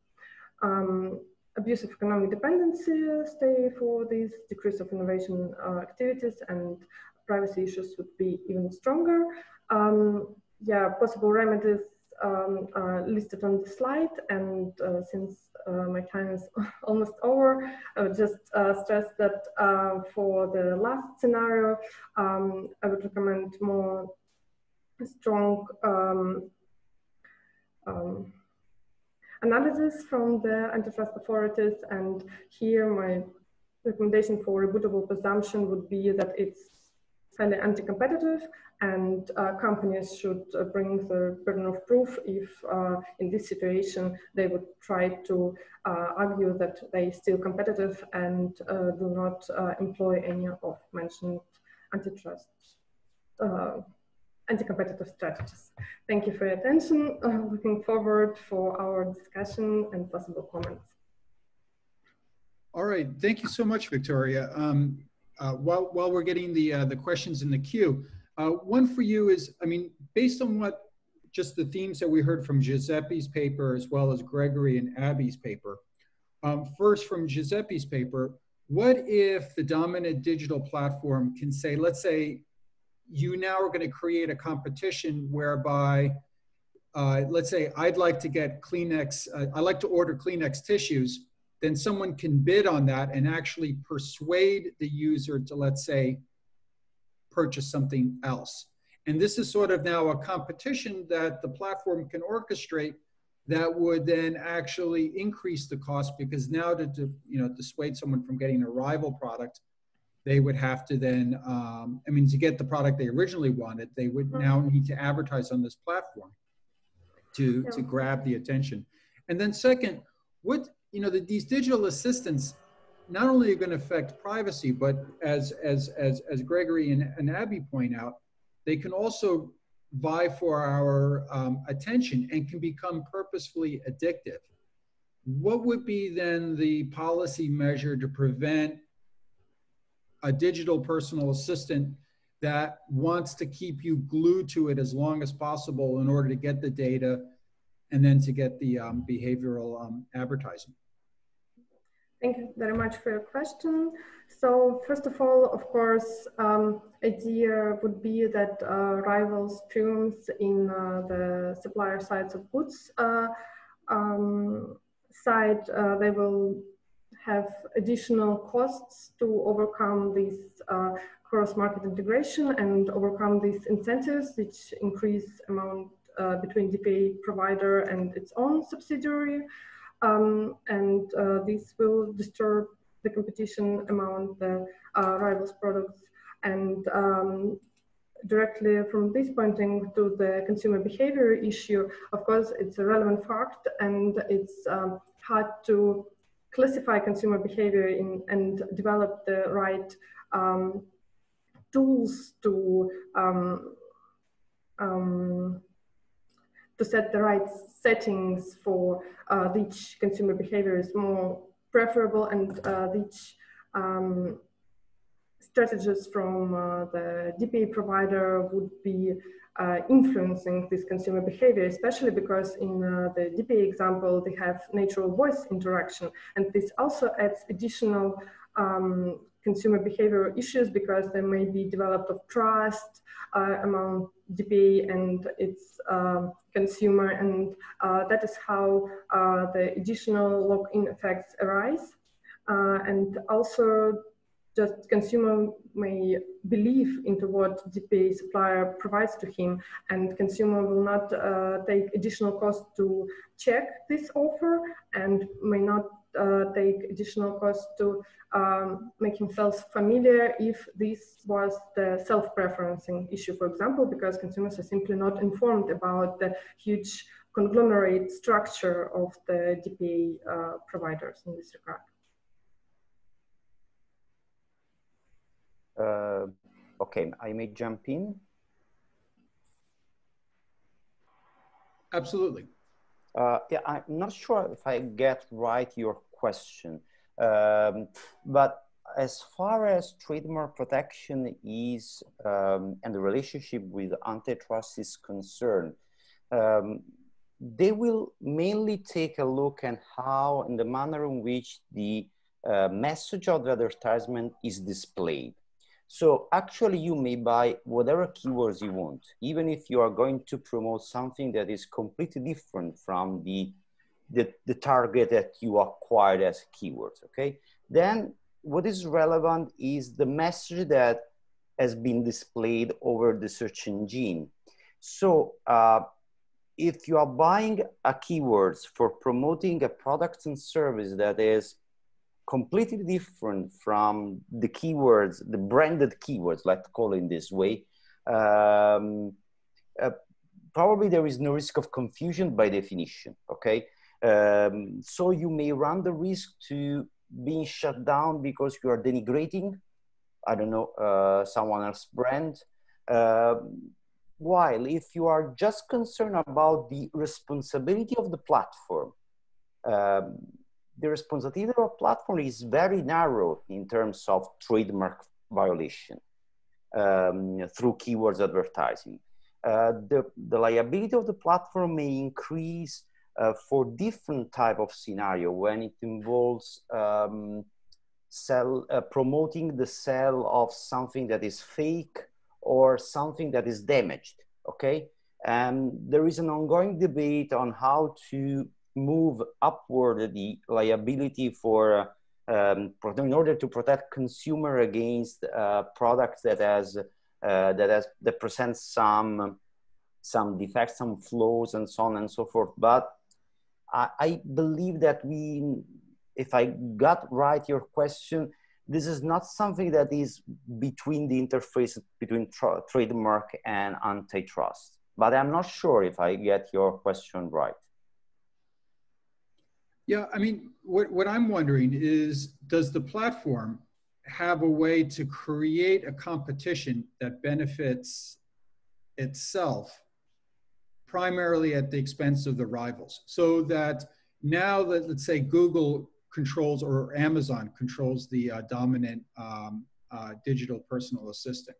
Abuse of economic dependency stay for these, decrease of innovation activities, and privacy issues would be even stronger. Yeah, possible remedies listed on the slide. And since my time is almost over, I would just stress that for the last scenario, I would recommend more strong analysis from the antitrust authorities. And here my recommendation for rebuttable presumption would be that it's highly anti-competitive, and companies should bring the burden of proof if in this situation they would try to argue that they still competitive and do not employ any of mentioned antitrust anti-competitive strategies. Thank you for your attention. Looking forward for our discussion and possible comments. All right, thank you so much, Victoria. While we're getting the questions in the queue, one for you is, I mean, based on what just the themes that we heard from Giuseppe's paper as well as Gregory and Abby's paper. First, from Giuseppe's paper, what if the dominant digital platform can say, let's say, you now are going to create a competition whereby, let's say, I'd like to get Kleenex, I like to order Kleenex tissues, then someone can bid on that and actually persuade the user to, let's say, purchase something else. And this is sort of now a competition that the platform can orchestrate that would then actually increase the cost, because now to dissuade someone from getting a rival product, they would have to then, I mean, to get the product they originally wanted, they would now need to advertise on this platform to grab the attention. And then second, what, these digital assistants not only are going to affect privacy, but as Gregory and Abby point out, they can also vie for our attention and can become purposefully addictive. What would be then the policy measure to prevent a digital personal assistant that wants to keep you glued to it as long as possible in order to get the data and then to get the behavioral advertising? Thank you very much for your question. So first of all, of course, idea would be that rivals firms in the supplier sides of goods side, they will have additional costs to overcome this cross-market integration and overcome these incentives which increase amount between DPA provider and its own subsidiary. And this will disturb the competition among the rivals products. And directly from this pointing to the consumer behavior issue, of course, it's a relevant fact, and it's hard to classify consumer behavior and develop the right tools to set the right settings for which consumer behavior is more preferable, and which strategies from the DPA provider would be influencing this consumer behavior, especially because in the DPA example, they have natural voice interaction. And this also adds additional consumer behavior issues, because there may be developed of trust among DPA and its consumer, and that is how the additional lock-in effects arise. And also, just consumer may believe into what DPA supplier provides to him, and consumer will not take additional cost to check this offer, and may not take additional cost to make himself familiar if this was the self-preferencing issue, for example, because consumers are simply not informed about the huge conglomerate structure of the DPA providers in this regard. Okay, I may jump in. Absolutely. Yeah, I'm not sure if I get right your question, but as far as trademark protection is and the relationship with antitrust is concerned, they will mainly take a look at how and the manner in which the message of the advertisement is displayed. So actually you may buy whatever keywords you want, even if you are going to promote something that is completely different from the target that you acquired as keywords, okay? Then what is relevant is the message that has been displayed over the search engine. So if you are buying a keywords for promoting a product and service that is completely different from the keywords, the branded keywords, let's call it this way, probably there is no risk of confusion by definition, okay? So you may run the risk to being shut down because you are denigrating, I don't know, someone else's brand. While if you are just concerned about the responsibility of the platform, the responsibility of a platform is very narrow in terms of trademark violation through keywords advertising. The liability of the platform may increase for different type of scenario when it involves promoting the sale of something that is fake or something that is damaged, okay? And there is an ongoing debate on how to move upward the liability for in order to protect consumer against products that present some defects, some flaws, and so on and so forth. But I believe that if I got right your question, this is not something that is between the interface between trademark and antitrust. But I'm not sure if I get your question right. Yeah, I mean, what I'm wondering is, does the platform have a way to create a competition that benefits itself primarily at the expense of the rivals? So that now that, let's say, Google controls or Amazon controls the dominant digital personal assistant.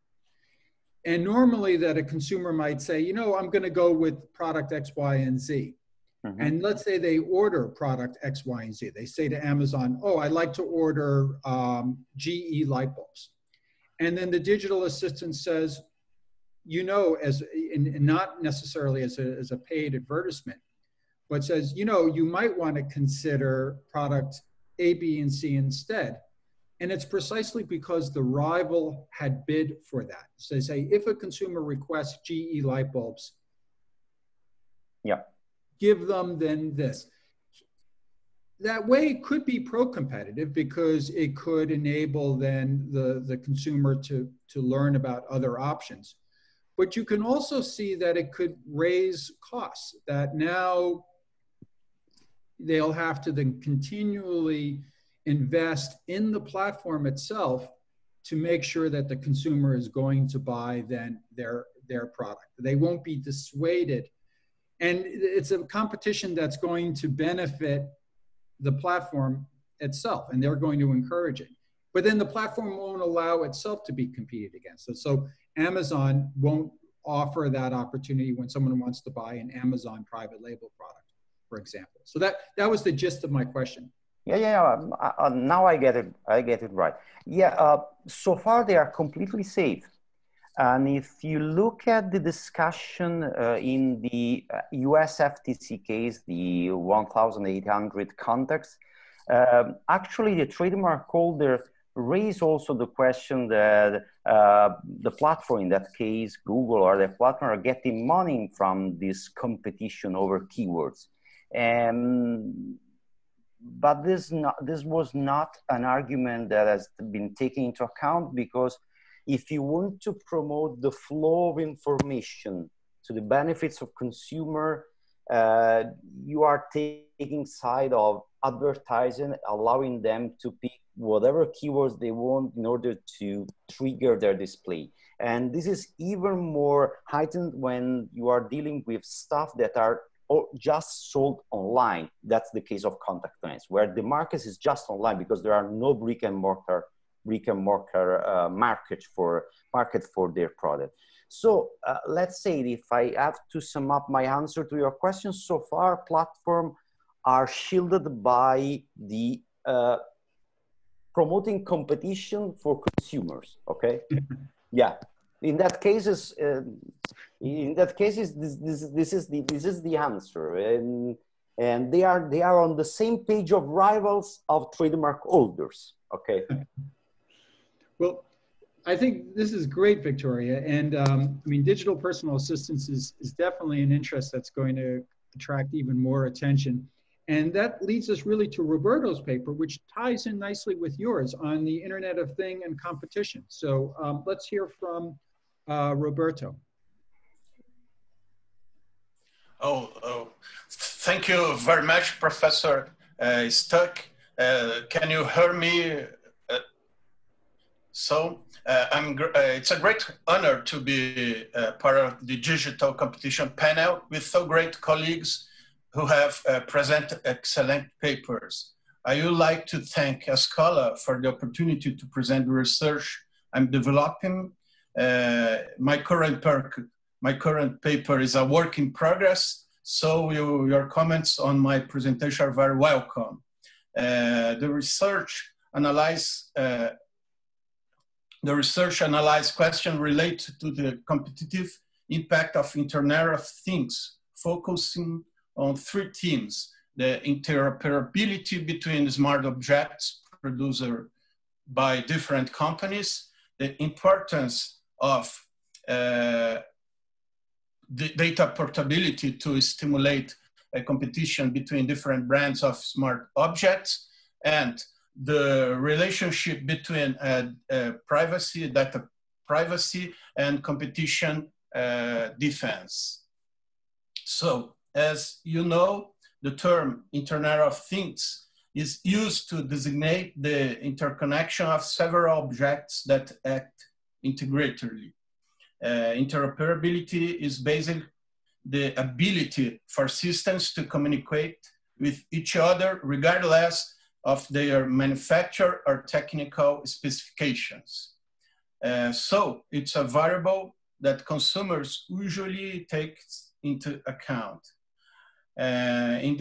And normally that a consumer might say, you know, I'm going to go with product X, Y, and Z. Mm-hmm. And let's say they order product X, Y, and Z. They say to Amazon, oh, I'd like to order GE light bulbs. And then the digital assistant says, you know, and not necessarily as a paid advertisement, but says, you know, you might want to consider product A, B, and C instead. And it's precisely because the rival had bid for that. So they say, if a consumer requests GE light bulbs, yeah, give them then this. That way it could be pro-competitive because it could enable then the consumer to learn about other options. But you can also see that it could raise costs, that now they'll have to then continually invest in the platform itself to make sure that the consumer is going to buy then their product. They won't be dissuaded. And it's a competition that's going to benefit the platform itself, and they're going to encourage it. But then the platform won't allow itself to be competed against. So Amazon won't offer that opportunity when someone wants to buy an Amazon private label product, for example. So that was the gist of my question. Yeah. Now I get it. I get it right. Yeah. So far they are completely safe. And if you look at the discussion in the US FTC case, the 1,800 context, actually the trademark holder raised also the question that the platform, in that case, Google or the platform, are getting money from this competition over keywords. But this was not an argument that has been taken into account, because if you want to promote the flow of information to the benefits of consumer, you are taking side of advertising, allowing them to pick whatever keywords they want in order to trigger their display. And this is even more heightened when you are dealing with stuff that are just sold online. That's the case of contact lens, where the market is just online because there are no brick and mortar market for their product. So let's say if I have to sum up my answer to your question, so far platforms are shielded by the promoting competition for consumers. Okay, yeah. In that cases, this is the answer, and they are on the same page of rivals of trademark holders. Okay. Well, I think this is great, Victoria. And I mean, digital personal assistance is definitely an interest that's going to attract even more attention. And that leads us really to Roberto's paper, which ties in nicely with yours on the Internet of Thing and competition. So let's hear from Roberto. Thank you very much, Professor Stuck. Can you hear me? It's a great honor to be part of the digital competition panel with so great colleagues who have presented excellent papers. I would like to thank Escola for the opportunity to present the research I'm developing. My current paper is a work in progress, so your comments on my presentation are very welcome. The research analyzes questions related to the competitive impact of Internet of Things, focusing on 3 themes: the interoperability between smart objects produced by different companies, the importance of the data portability to stimulate a competition between different brands of smart objects, and the relationship between data privacy and competition defense. So, as you know, the term Internet of Things is used to designate the interconnection of several objects that act integratedly. Interoperability is basically the ability for systems to communicate with each other regardless of their manufacturer or technical specifications. So it's a variable that consumers usually take into account. In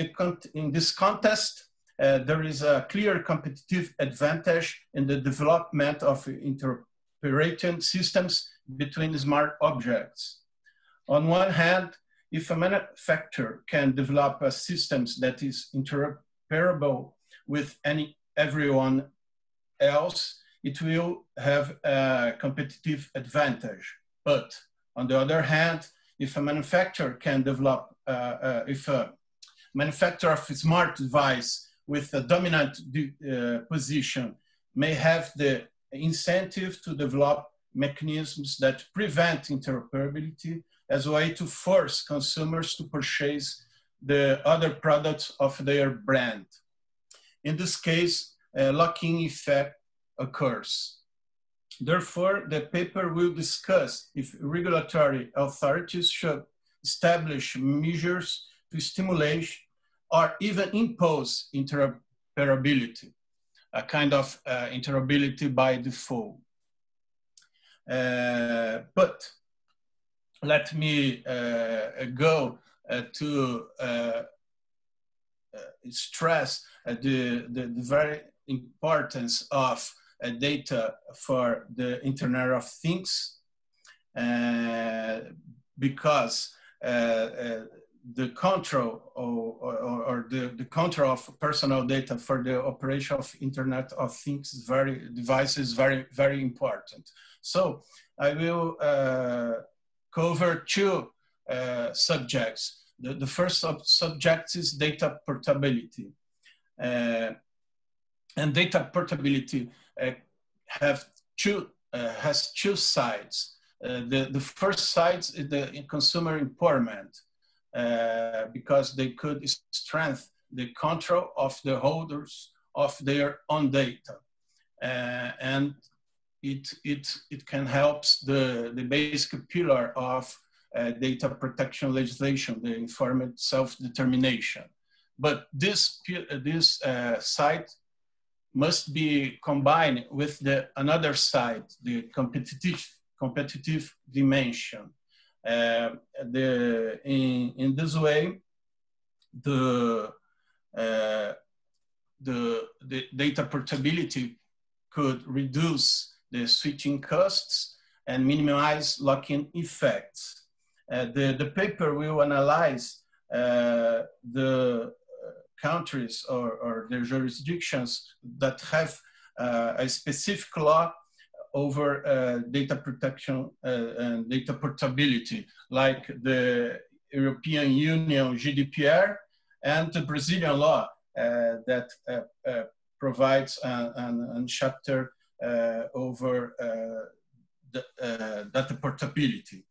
this context, there is a clear competitive advantage in the development of interoperating systems between smart objects. On one hand, if a manufacturer can develop a system that is interoperable with everyone else, it will have a competitive advantage. But on the other hand, if a manufacturer can develop, if a manufacturer of a smart device with a dominant position may have the incentive to develop mechanisms that prevent interoperability as a way to force consumers to purchase the other products of their brand. In this case, a lock-in effect occurs. Therefore, the paper will discuss if regulatory authorities should establish measures to stimulate or even impose interoperability, a kind of interoperability by default. But let me go to stress the very importance of data for the Internet of Things, because the control or the control of personal data for the operation of Internet of Things device is very, very important. So I will cover 2 subjects. The first subject is data portability. And data portability has 2 sides. The first side is the consumer empowerment, because they could strengthen the control of the holders of their own data. And it can help the basic pillar of data protection legislation, the informed self-determination. But this side must be combined with another side, the competitive dimension. In this way, the data portability could reduce the switching costs and minimize lock-in effects. The paper will analyze the countries or the jurisdictions that have a specific law over data protection and data portability, like the European Union GDPR and the Brazilian law that provides a chapter over data portability.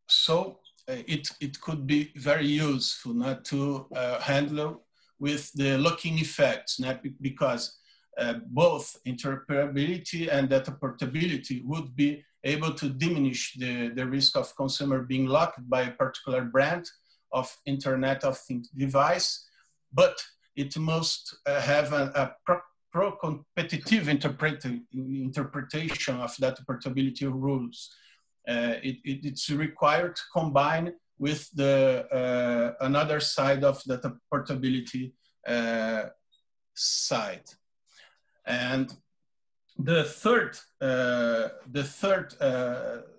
So it could be very useful not to handle with the locking effects, not because both interoperability and data portability would be able to diminish the risk of consumer being locked by a particular brand of Internet of Things device, but it must have a pro-competitive interpretation of data portability rules. It's required to combine with the another side of data portability side. And the third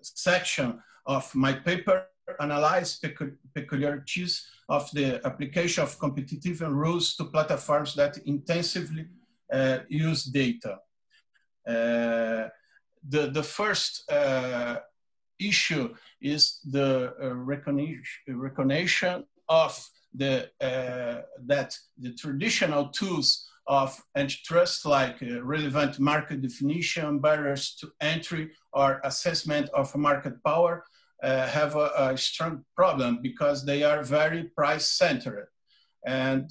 section of my paper analyzes peculiarities of the application of competitive rules to platforms that intensively use data. The first issue is the recognition of that the traditional tools of antitrust, like relevant market definition, barriers to entry, or assessment of market power, have a strong problem because they are very price-centered. And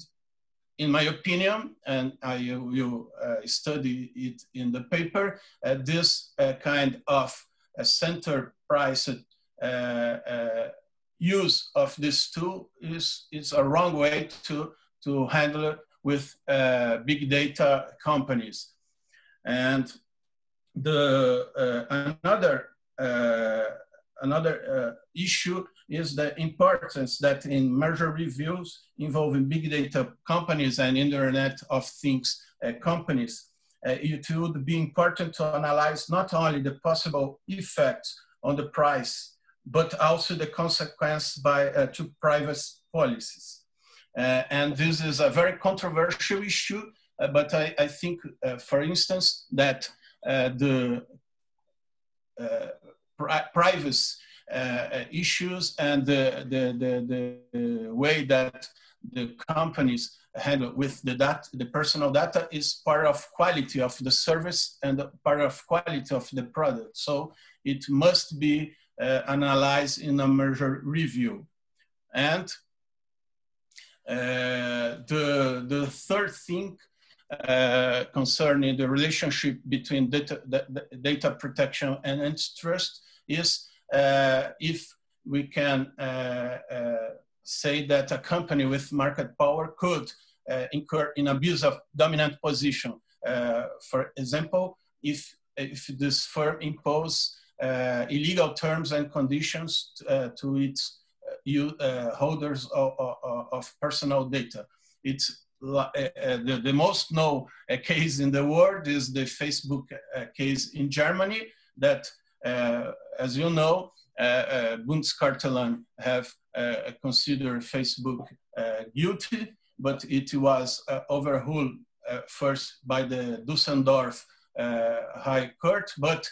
in my opinion, and I will study it in the paper, this kind of center price use of this tool is a wrong way to handle it with big data companies. And another issue is the importance that in merger reviews involving big data companies and Internet of Things companies, it would be important to analyze not only the possible effects on the price, but also the consequence to privacy policies. And this is a very controversial issue, but I think, for instance, that the privacy issues and the way that the companies handle with the data, the personal data, is part of quality of the service and part of quality of the product. So it must be analyzed in a merger review. And the third thing concerning the relationship between data protection and antitrust is if we can say that a company with market power could incur in abuse of dominant position. For example, if this firm impose illegal terms and conditions to its holders of personal data. It's the most known case in the world is the Facebook case in Germany that, as you know, Bundeskartellamt have considered Facebook guilty, but it was overruled first by the Düsseldorf High Court. But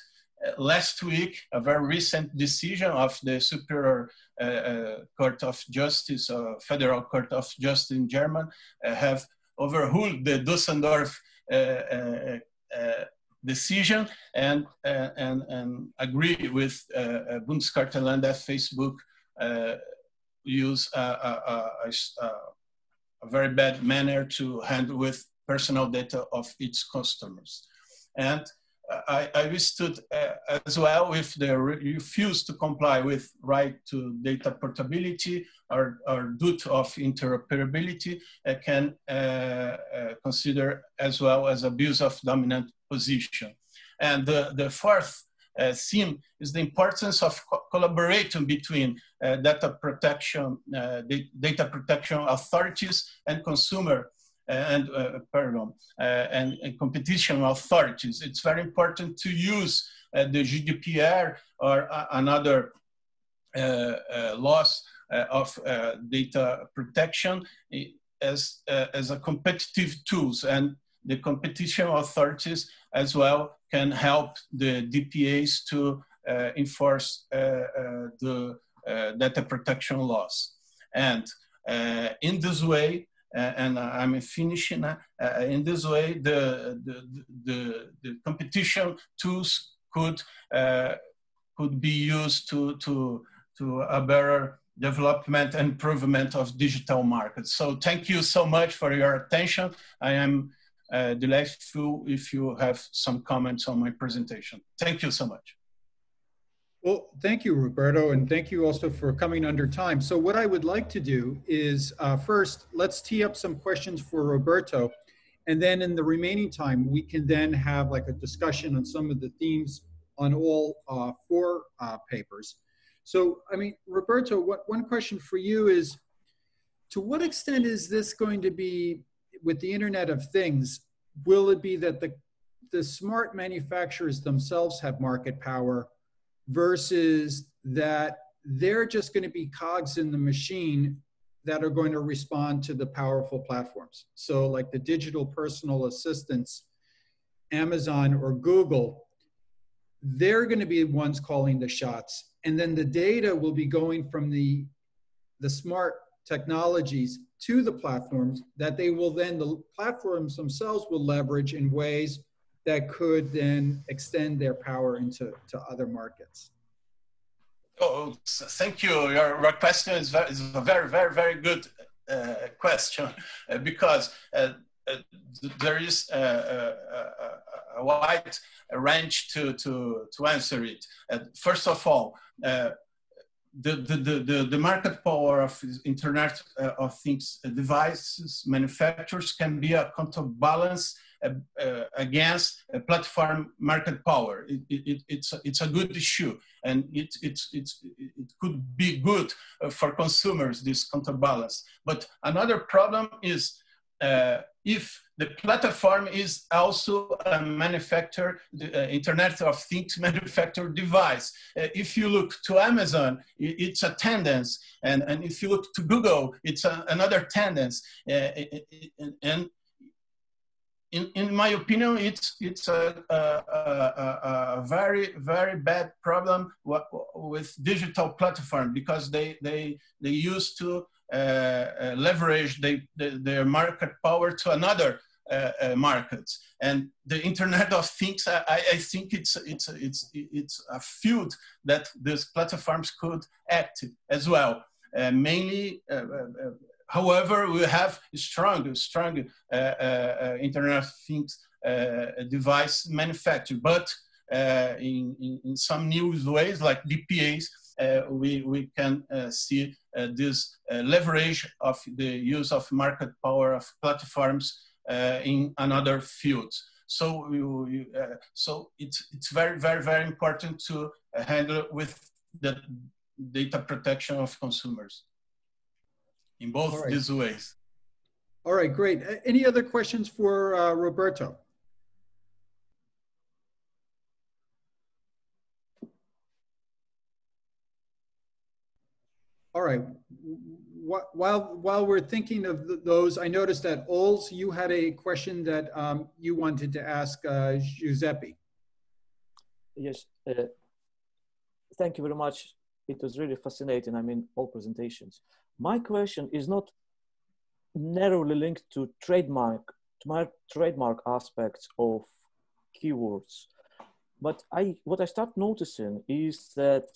last week, a very recent decision of the Superior Court of Justice, Federal Court of Justice in Germany, have overruled the Düsseldorf decision and agree with Bundeskartellamt that Facebook use a very bad manner to handle with personal data of its customers. And I withstood as well if they refuse to comply with right to data portability or duty of interoperability, can consider as well as abuse of dominant position. And the fourth theme is the importance of collaborating between data protection authorities and consumer and competition authorities. It's very important to use the GDPR or another laws of data protection as a competitive tools, and the competition authorities as well can help the DPAs to enforce the data protection laws. And in this way, and I'm finishing, in this way, the competition tools could be used to a better development and improvement of digital markets. So thank you so much for your attention. I am delighted if you have some comments on my presentation. Thank you so much. Well, thank you, Roberto, and thank you also for coming under time. So what I would like to do is first, let's tee up some questions for Roberto, and then in the remaining time, we can then have like a discussion on some of the themes on all four papers. So, I mean, Roberto, one question for you is, to what extent is this going to be, with the Internet of Things, will it be that the smart manufacturers themselves have market power versus that they're just going to be cogs in the machine that are going to respond to the powerful platforms? So like the digital personal assistants, Amazon or Google, they're going to be the ones calling the shots. And then the data will be going from the smart technologies to the platforms that they will then, the platforms themselves will leverage in ways that could then extend their power into other markets. Oh, thank you. Your question is a very, very, very good question because there is a wide range to answer it. First of all, the market power of Internet of Things devices manufacturers can be a counterbalance against a platform market power. It's a good issue, and it could be good for consumers, this counterbalance. But another problem is if the platform is also a manufacturer, Internet of Things manufacturer device. If you look to Amazon, it's a tendency, and if you look to Google, it's another tendency. And in my opinion, it's a very, very bad problem with digital platform, because they used to leverage their market power to another markets. And the Internet of Things, I think it's a field that these platforms could act as well. Mainly, however, we have strong Internet of Things device manufacturer, but in some new ways like DPAs, we can see this leverage of the use of market power of platforms in another fields. So so it's very, very, very important to handle with the data protection of consumers in both these ways. All right, great. Any other questions for Roberto? All right. While we're thinking of those, I noticed that Ols, you had a question that you wanted to ask Giuseppe. Yes. Thank you very much. It was really fascinating. I mean, all presentations. My question is not narrowly linked to trademark aspects of keywords, but what I start noticing is that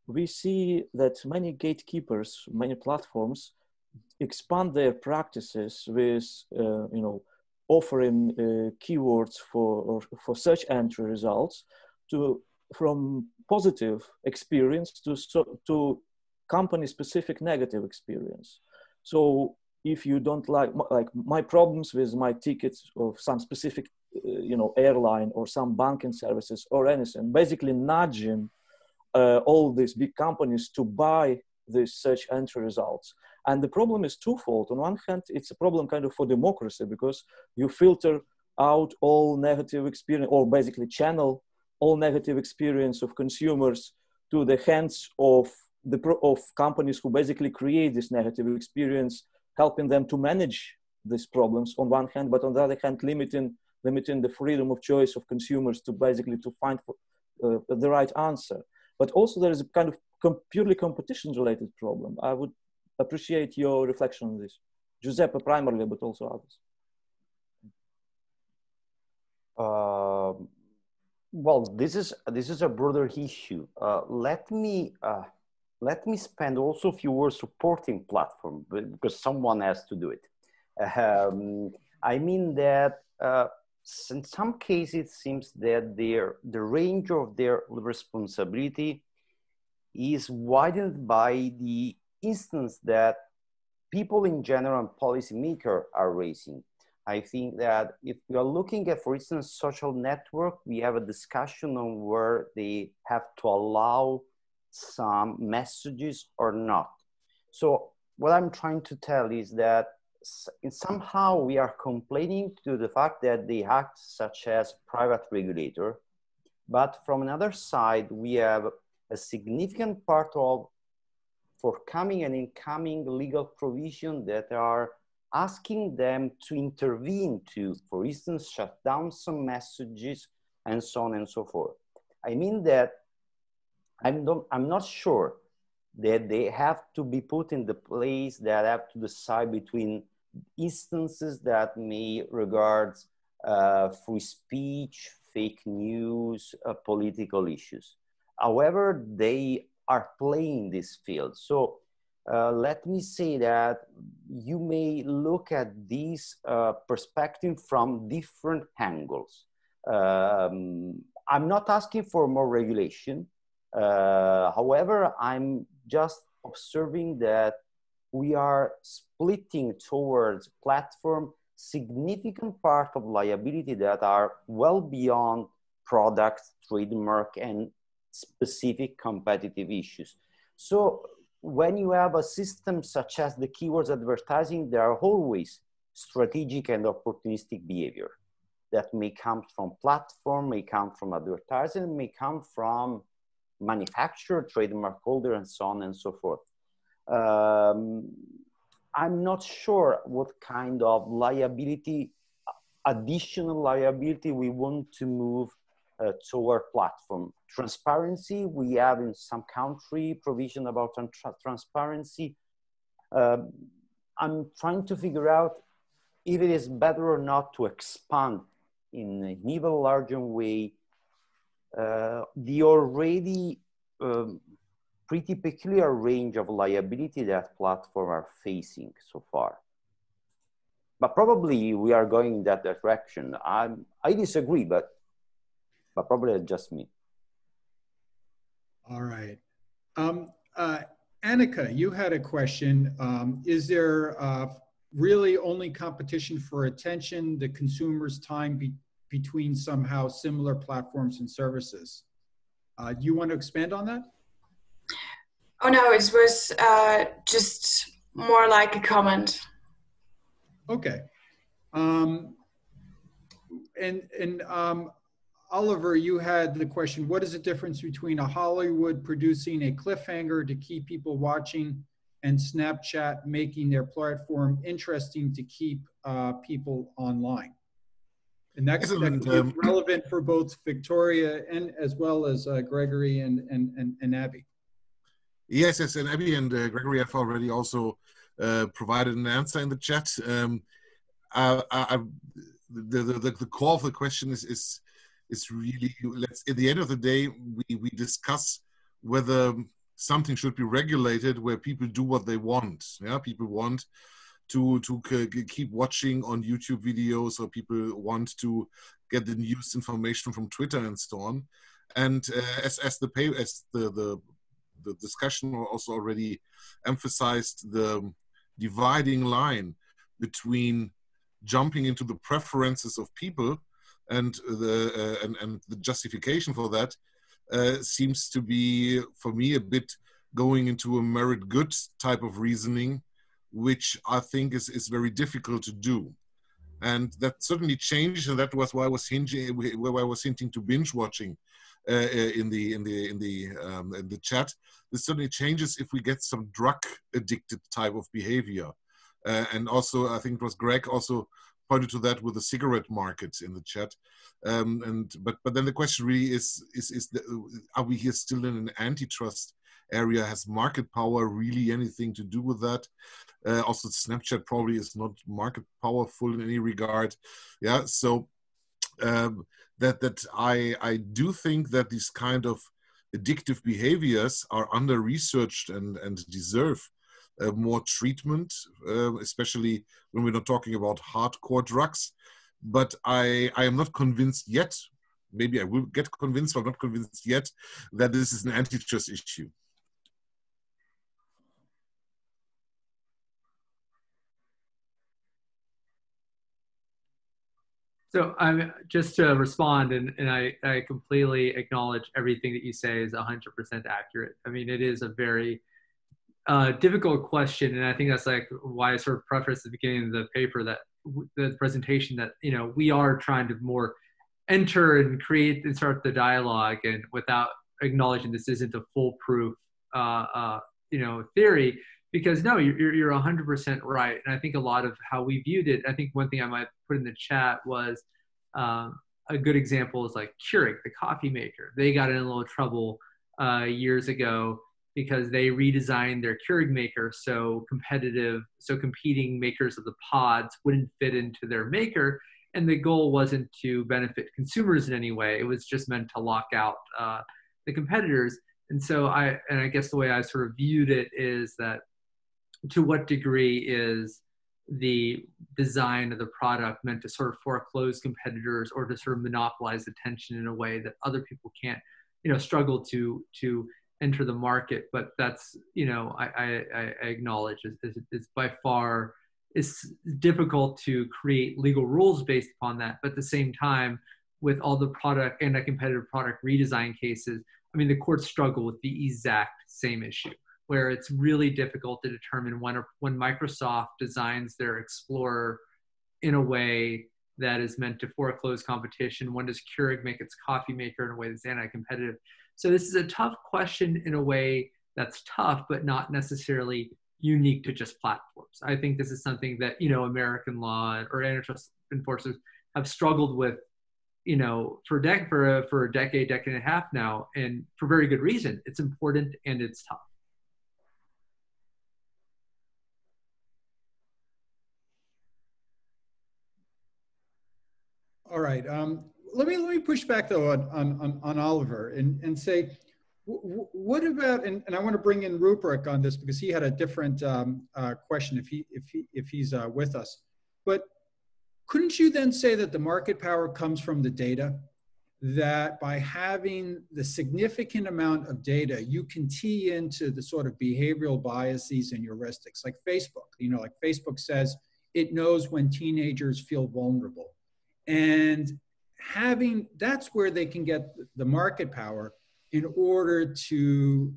we see that many gatekeepers, many platforms expand their practices with, offering keywords for search entry results from positive experience to company-specific negative experience. So if you don't like my problems with my tickets of some specific, airline or some banking services or anything, basically nudging all these big companies to buy these search entry results. And the problem is twofold. On one hand, it's a problem kind of for democracy, because you filter out all negative experience, or basically channel all negative experience of consumers to the hands of companies who basically create this negative experience, helping them to manage these problems on one hand, but on the other hand, limiting the freedom of choice of consumers to basically to find the right answer. But also there is a kind of purely competition-related problem. I would appreciate your reflection on this. Giuseppe primarily, but also others. Well, this is a broader issue. Let me spend also a few words supporting platform, because someone has to do it. I mean that in some cases it seems that the range of their responsibility is widened by the instance that people in general and policymakers are raising. I think that if we are looking at, for instance, social network, we have a discussion on where they have to allow some messages or not. So what I'm trying to tell is that somehow we are complaining to the fact that they act such as private regulator, but from another side, we have a significant part of forthcoming and incoming legal provision that are asking them to intervene to, for instance, shut down some messages and so on and so forth. I mean that I'm not sure that they have to be put in the place that have to decide between instances that may regard free speech, fake news, political issues. However, they are playing this field. So let me say that you may look at this perspective from different angles. I'm not asking for more regulation. However, I'm just observing that we are splitting towards platform significant part of liability that are well beyond product, trademark, and specific competitive issues. So when you have a system such as the keywords advertising, there are always strategic and opportunistic behavior that may come from platform, may come from advertising, may come from manufacturer, trademark holder, and so on and so forth. I'm not sure what kind of liability, additional liability we want to move toward platform. Transparency, we have in some country provision about transparency. I'm trying to figure out if it is better or not to expand in an even larger way the already pretty peculiar range of liability that platforms are facing so far. But probably we are going in that direction. I disagree, but probably it's just me. All right. Annika, you had a question. Is there really only competition for attention, the consumer's time between somehow similar platforms and services? Do you want to expand on that? Oh no, it was just more like a comment. Okay. Oliver, you had the question, what is the difference between a Hollywood producing a cliffhanger to keep people watching and Snapchat making their platform interesting to keep people online? And that could be relevant for both Victoria and as well as Gregory and Abby. Yes, and Abby and Gregory have already also provided an answer in the chat. The core of the question is really, at the end of the day, we discuss whether something should be regulated where people do what they want. Yeah, people want to keep watching on YouTube videos, or people want to get the news information from Twitter and so on. And as the discussion also already emphasized, the dividing line between jumping into the preferences of people and the justification for that seems to be, for me, a bit going into a merit good type of reasoning, which I think is very difficult to do. And that certainly changed, and that was why I was hinting to binge watching in the chat. This certainly changes if we get some drug addicted type of behavior. And also, I think it was Greg also pointed to that with the cigarette markets in the chat. But then the question really is are we here still in an antitrust area? Has market power really anything to do with that? Also, Snapchat probably is not market powerful in any regard. Yeah, so that I do think that these kind of addictive behaviors are under researched and deserve more treatment, especially when we're not talking about hardcore drugs. But I am not convinced yet, maybe I will get convinced, but I'm not convinced yet that this is an antitrust issue. So I'm just to respond, and I completely acknowledge everything that you say is 100% accurate. I mean, it is a very difficult question, and I think that's like why I sort of prefaced at the beginning of the paper, that the presentation, that we are trying to more enter and create and start the dialogue, and without acknowledging this isn't a foolproof theory, because no, you're 100% right. And I think a lot of how we viewed it, I think one thing I might put in the chat was a good example is like Keurig, the coffee maker. They got in a little trouble years ago because they redesigned their Keurig maker so competing makers of the pods wouldn't fit into their maker. And the goal wasn't to benefit consumers in any way. It was just meant to lock out the competitors. And so I guess the way I sort of viewed it is that, to what degree is the design of the product meant to sort of foreclose competitors or to sort of monopolize attention in a way that other people can't, struggle to enter the market? But that's, I acknowledge is by far, it's difficult to create legal rules based upon that. But at the same time, with all the product and anti-competitive product redesign cases, I mean, the courts struggle with the exact same issue, where it's really difficult to determine when Microsoft designs their Explorer in a way that is meant to foreclose competition, when does Keurig make its coffee maker in a way that's anti-competitive? So this is a tough question in a way that's tough, but not necessarily unique to just platforms. I think this is something that, American law or antitrust enforcers have struggled with, for a decade and a half now, and for very good reason. It's important and it's tough. All right. Let me push back though on Oliver and say, what about, and I want to bring in Rupert on this because he had a different question if he's with us. But couldn't you then say that the market power comes from the data? That by having the significant amount of data, you can tee into the sort of behavioral biases and heuristics, like Facebook. Like Facebook says it knows when teenagers feel vulnerable. And that's where they can get the market power in order to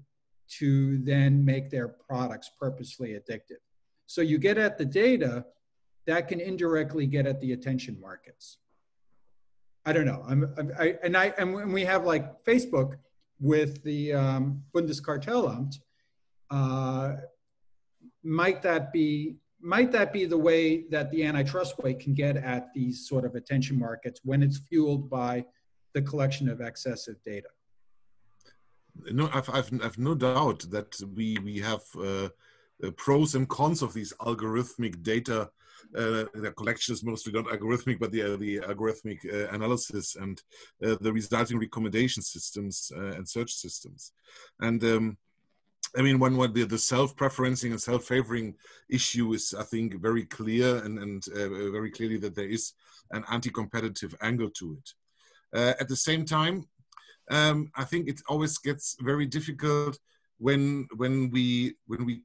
then make their products purposely addictive. So you get at the data that can indirectly get at the attention markets. I don't know. And we have like Facebook with the Bundeskartellamt. Might that be the way that the antitrust way can get at these sort of attention markets when it's fueled by the collection of excessive data? No, I've no doubt that we have pros and cons of these algorithmic data. The collection is mostly not algorithmic, but the algorithmic analysis and the resulting recommendation systems and search systems. And I mean, when the self-preferencing and self-favoring issue is, I think, very clear and very clearly that there is an anti-competitive angle to it. At the same time, I think it always gets very difficult when we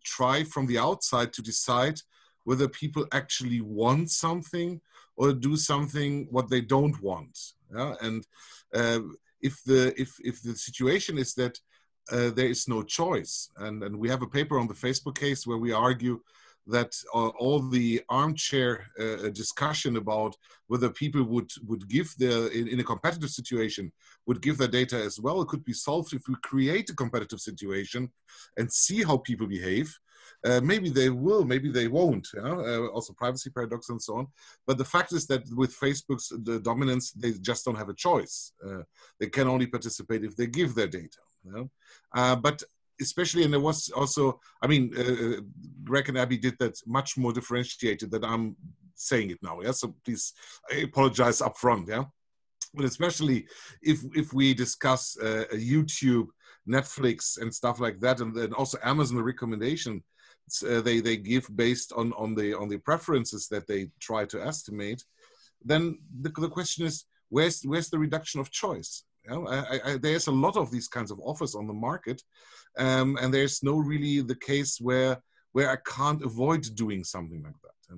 try from the outside to decide whether people actually want something or do something what they don't want. Yeah? And if the situation is that there is no choice, and we have a paper on the Facebook case where we argue that all the armchair discussion about whether people would give their, in a competitive situation, would give their data as well, it could be solved if we create a competitive situation and see how people behave. Maybe they will, maybe they won't. Also privacy paradox and so on. But the fact is that with Facebook's the dominance, they just don't have a choice. They can only participate if they give their data. But especially, and there was also, I mean, Greg and Abby did that much more differentiated than I'm saying it now. Yeah, so please, I apologize up front. Yeah, but especially if we discuss YouTube, Netflix, and stuff like that, and then also Amazon recommendation. They give based on the preferences that they try to estimate, then the question is, where's the reduction of choice? There's a lot of these kinds of offers on the market, and there's no really the case where I can't avoid doing something like that.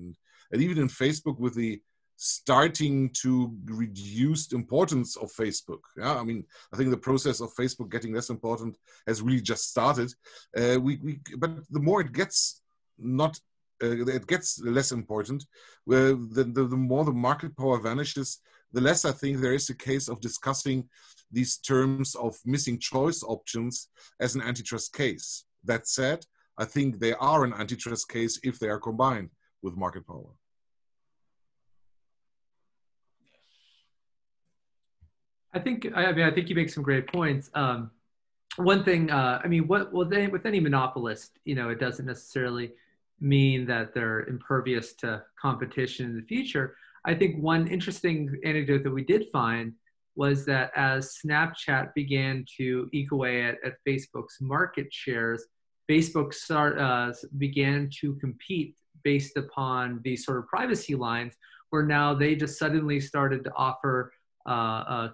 And even in Facebook, with the starting to reduce the importance of Facebook. I mean, I think the process of Facebook getting less important has really just started. But the more it gets it gets less important, the more the market power vanishes, the less I think there is a case of discussing these terms of missing choice options as an antitrust case. That said, I think they are an antitrust case if they are combined with market power. I think you make some great points. One thing, with any monopolist, it doesn't necessarily mean that they're impervious to competition in the future. I think one interesting anecdote that we did find was that as Snapchat began to eke away at Facebook's market shares, Facebook began to compete based upon these sort of privacy lines, where now they just suddenly started to offer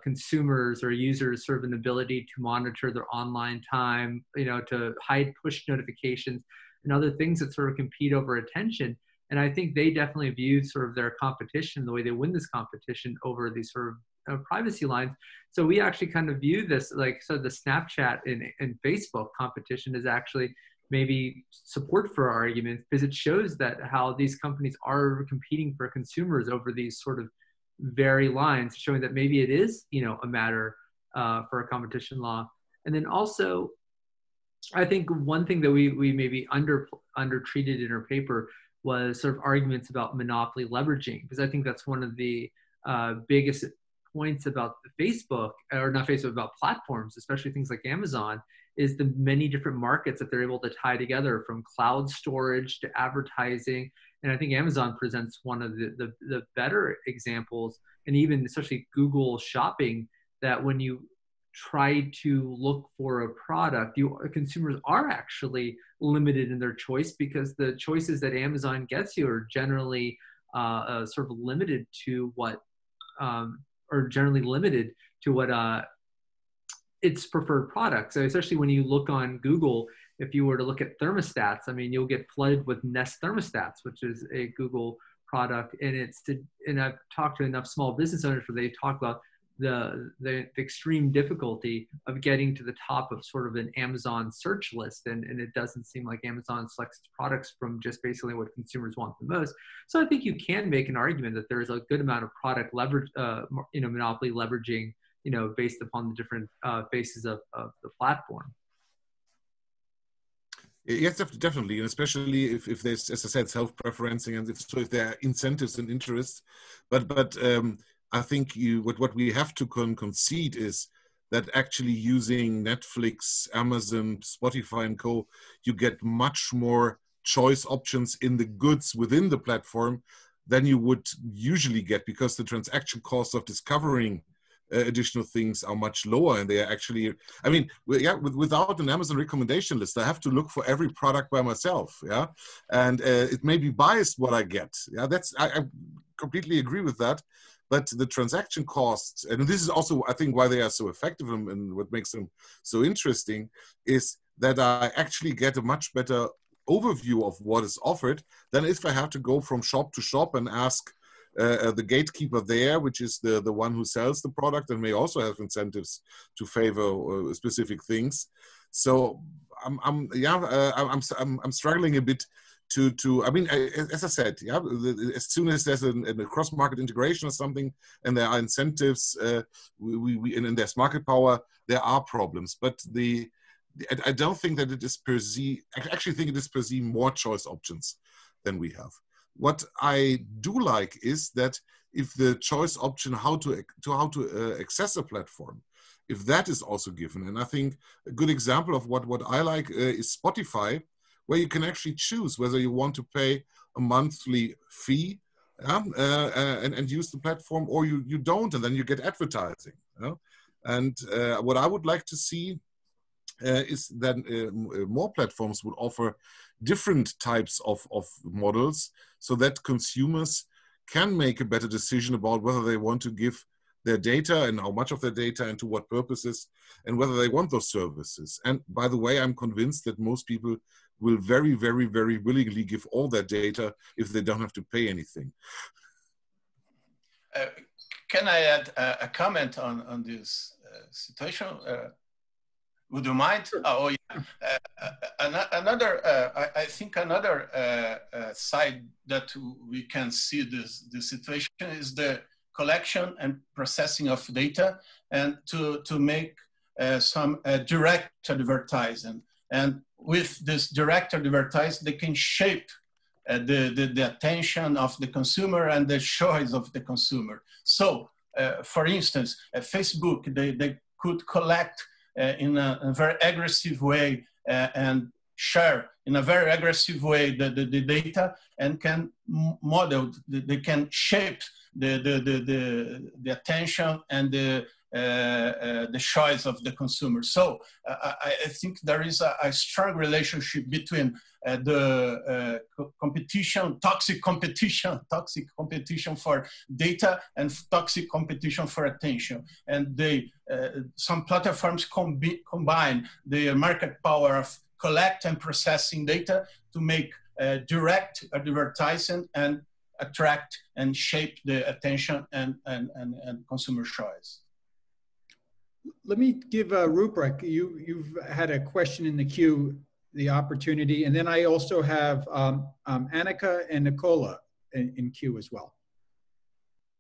consumers or users sort of an ability to monitor their online time, to hide push notifications and other things that sort of compete over attention. And I think they definitely viewed sort of their competition, the way they win this competition, over these sort of privacy lines. So we actually kind of view this the Snapchat and Facebook competition is actually maybe support for our arguments, because it shows that how these companies are competing for consumers over these sort of very lines, showing that maybe it is, a matter for a competition law. And then also, I think one thing that we maybe undertreated in our paper was sort of arguments about monopoly leveraging, because I think that's one of the biggest points about Facebook, or not Facebook, about platforms, especially things like Amazon, is the many different markets that they're able to tie together, from cloud storage to advertising. And I think Amazon presents one of the better examples, and even especially Google Shopping, that when you try to look for a product, consumers are actually limited in their choice, because the choices that Amazon gets you are generally sort of limited to what, its preferred products. So especially when you look on Google, if you were to look at thermostats, I mean, you'll get flooded with Nest thermostats, which is a Google product. And I've talked to enough small business owners where they talk about the extreme difficulty of getting to the top of sort of an Amazon search list. And it doesn't seem like Amazon selects products from just basically what consumers want the most. So I think you can make an argument that there is a good amount of product leverage, monopoly leveraging, based upon the different faces of the platform. Yes, definitely, and especially if there's, as I said, self-preferencing, and if there are incentives and interests. But I think what we have to concede is that actually using Netflix, Amazon, Spotify, and co, you get much more choice options in the goods within the platform than you would usually get, because the transaction costs of discovering additional things are much lower, and they are actually, I mean, without an Amazon recommendation list, I have to look for every product by myself, and it may be biased what I get, I completely agree with that, but the transaction costs, and this is also, I think, why they are so effective, and what makes them so interesting, is that I actually get a much better overview of what is offered than if I have to go from shop to shop and ask the gatekeeper there, which is the one who sells the product and may also have incentives to favor specific things. So I'm struggling a bit I mean, as I said, yeah, as soon as there's a cross-market integration or something, and there are incentives, and there's market power, there are problems. But I don't think that it is per se. I actually think it is per se more choice options than we have. What I do like is that if the choice option how to access a platform, if that is also given, and I think a good example of what I like is Spotify, where you can actually choose whether you want to pay a monthly fee and use the platform, or you don't, and then you get advertising. And what I would like to see is that more platforms would offer different types of models so that consumers can make a better decision about whether they want to give their data and how much of their data and to what purposes, and whether they want those services. And by the way, I'm convinced that most people will very, very, very willingly give all their data if they don't have to pay anything. Can I add a comment on this situation? Would you mind? Oh, yeah. I think another side that we can see this situation is the collection and processing of data, and to make some direct advertising. And with this direct advertising, they can shape the attention of the consumer and the choice of the consumer. So, for instance, Facebook, they could collect in a very aggressive way and share in a very aggressive way the data, and can model, they can shape the attention and the choice of the consumer. So I think there is a strong relationship between the competition, toxic competition for data and toxic competition for attention. And some platforms combine the market power of collect and processing data to make direct advertising and attract and shape the attention and consumer choice. Let me give Rupert, you've had a question in the queue, the opportunity, and then I also have Annika and Nicola in queue as well.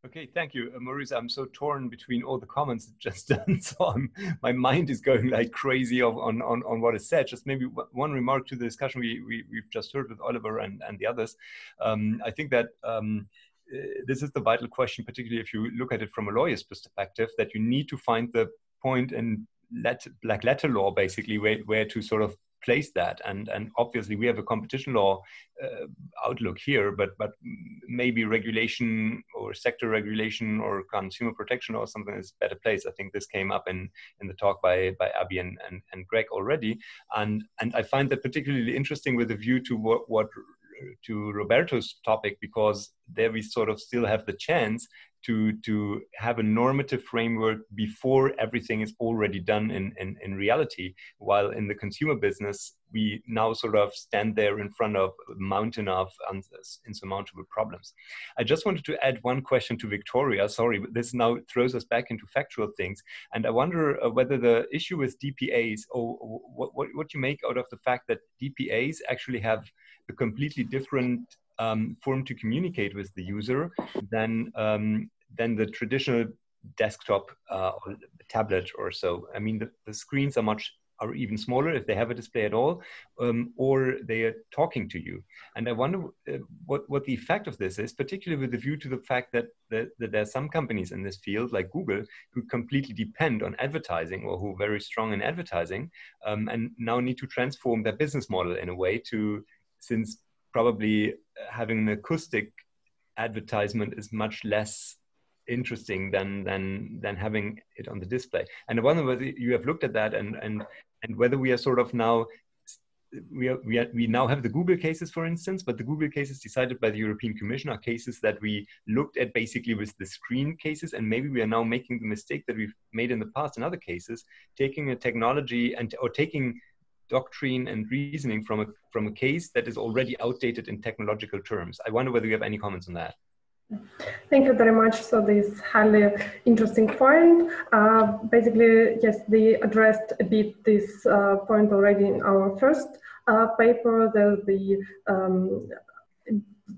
Okay, thank you, Maurice. I'm so torn between all the comments just done, so my mind is going like crazy on what is said. Just maybe one remark to the discussion we've just heard with Oliver and the others. I think that this is the vital question, particularly if you look at it from a lawyer's perspective, that you need to find the point in black letter law, basically, where to sort of place that. And obviously we have a competition law outlook here, but maybe regulation or sector regulation or consumer protection or something is better place. I think this came up in the talk by Abby and Greg already. And I find that particularly interesting with a view to what to Roberto's topic, because there we sort of still have the chance to have a normative framework before everything is already done in reality, while in the consumer business, we now sort of stand there in front of a mountain of insurmountable problems. I just wanted to add one question to Victoria. Sorry, but this now throws us back into factual things. And I wonder whether the issue with DPAs, or what you make out of the fact that DPAs actually have a completely different form to communicate with the user than the traditional desktop or tablet or so. I mean, the screens are even smaller if they have a display at all, or they are talking to you. And I wonder what the effect of this is, particularly with the view to the fact that there are some companies in this field, like Google, who completely depend on advertising, or who are very strong in advertising, and now need to transform their business model in a way since probably having an acoustic advertisement is much less interesting than having it on the display. And I wonder whether you have looked at that and whether we are sort of now, we now have the Google cases, for instance, but the Google cases decided by the European Commission are cases that we looked at basically with the screen cases, and maybe we are now making the mistake that we've made in the past in other cases, taking a technology or taking doctrine and reasoning from a case that is already outdated in technological terms. I wonder whether you have any comments on that. Thank you very much. So this highly interesting point. Basically, yes, they addressed a bit this point already in our first paper, there will be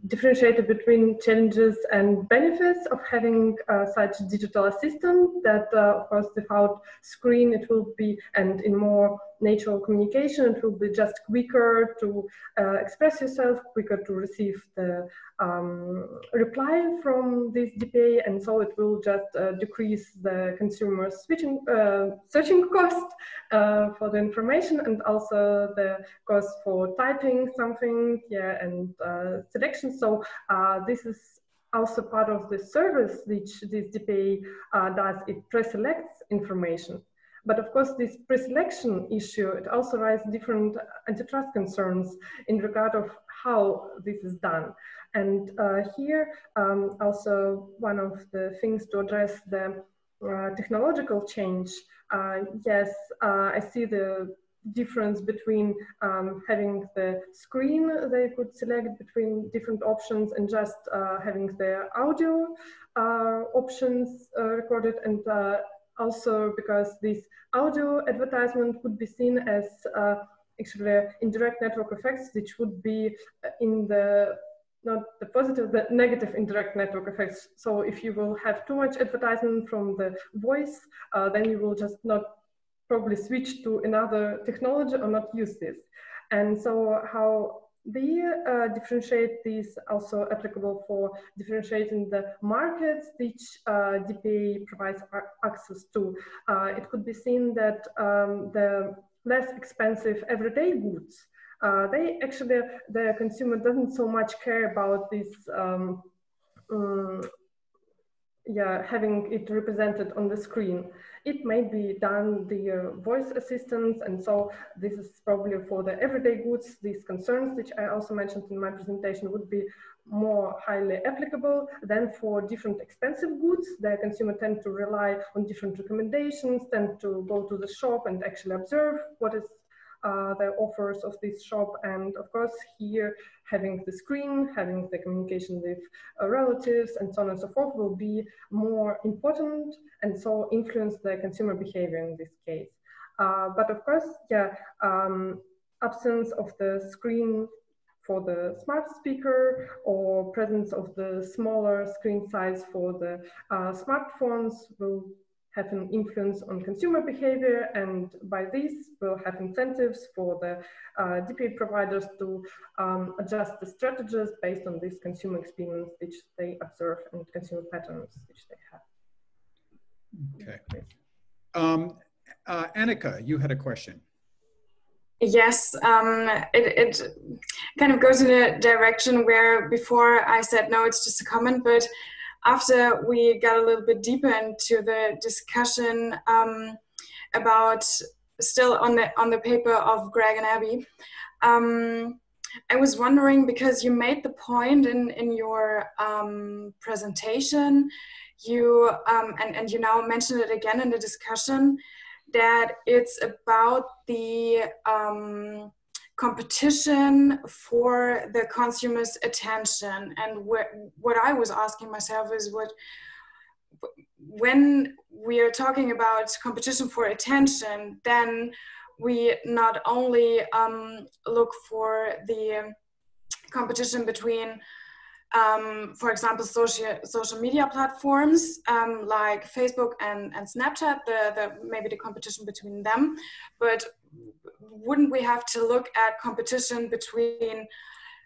differentiated between challenges and benefits of having such digital assistant that, of course, without screen it will be, and in more natural communication, it will be just quicker to express yourself, quicker to receive the reply from this DPA, and so it will just decrease the consumer searching cost for the information, and also the cost for typing something, yeah, and selection. So this is also part of the service which this DPA does. It pre-selects information. But of course, this pre-selection issue, it also raises different antitrust concerns in regard of how this is done. And here, also one of the things to address the technological change, yes, I see the difference between having the screen they could select between different options and just having the audio options recorded, and also because this audio advertisement could be seen as actually indirect network effects, which would be in the not the positive, the negative indirect network effects. So if you will have too much advertisement from the voice, then you will just not probably switch to another technology or not use this. And so how we differentiate these, also applicable for differentiating the markets which DPA provides access to. It could be seen that the less expensive everyday goods, they actually, the consumer doesn't so much care about this having it represented on the screen. It may be done the voice assistants, and so this is probably for the everyday goods. These concerns, which I also mentioned in my presentation, would be more highly applicable than for different expensive goods. The consumer tend to rely on different recommendations, tend to go to the shop and actually observe what is the offers of this shop. And of course, here having the screen, having the communication with relatives and so on and so forth will be more important, and so influence the consumer behavior in this case. But of course, yeah, absence of the screen for the smart speaker or presence of the smaller screen size for the smartphones will have an influence on consumer behavior, and by this will have incentives for the DPA providers to adjust the strategies based on this consumer experience which they observe and consumer patterns which they have. Okay. Annika, you had a question. Yes, it kind of goes in a direction where before I said, no, it's just a comment, but after we got a little bit deeper into the discussion about, still on the paper of Greg and Abby, I was wondering, because you made the point in your presentation, you and you now mentioned it again in the discussion, that it's about the competition for the consumer's attention. And what I was asking myself is, when we are talking about competition for attention, then we not only look for the competition between, for example, social media platforms like Facebook and Snapchat, maybe the competition between them, but wouldn't we have to look at competition between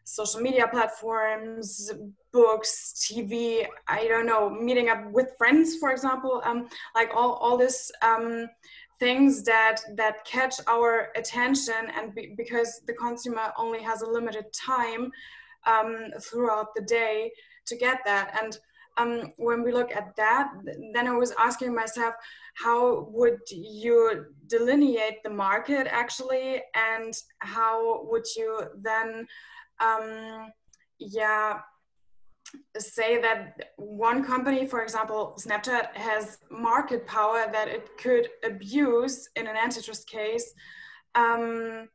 social media platforms, books, TV, I don't know, meeting up with friends, for example, like all this things that catch our attention, and because the consumer only has a limited time throughout the day to get that. And when we look at that, then I was asking myself, how would you delineate the market actually, and how would you then say that one company, for example, Snapchat, has market power that it could abuse in an antitrust case, and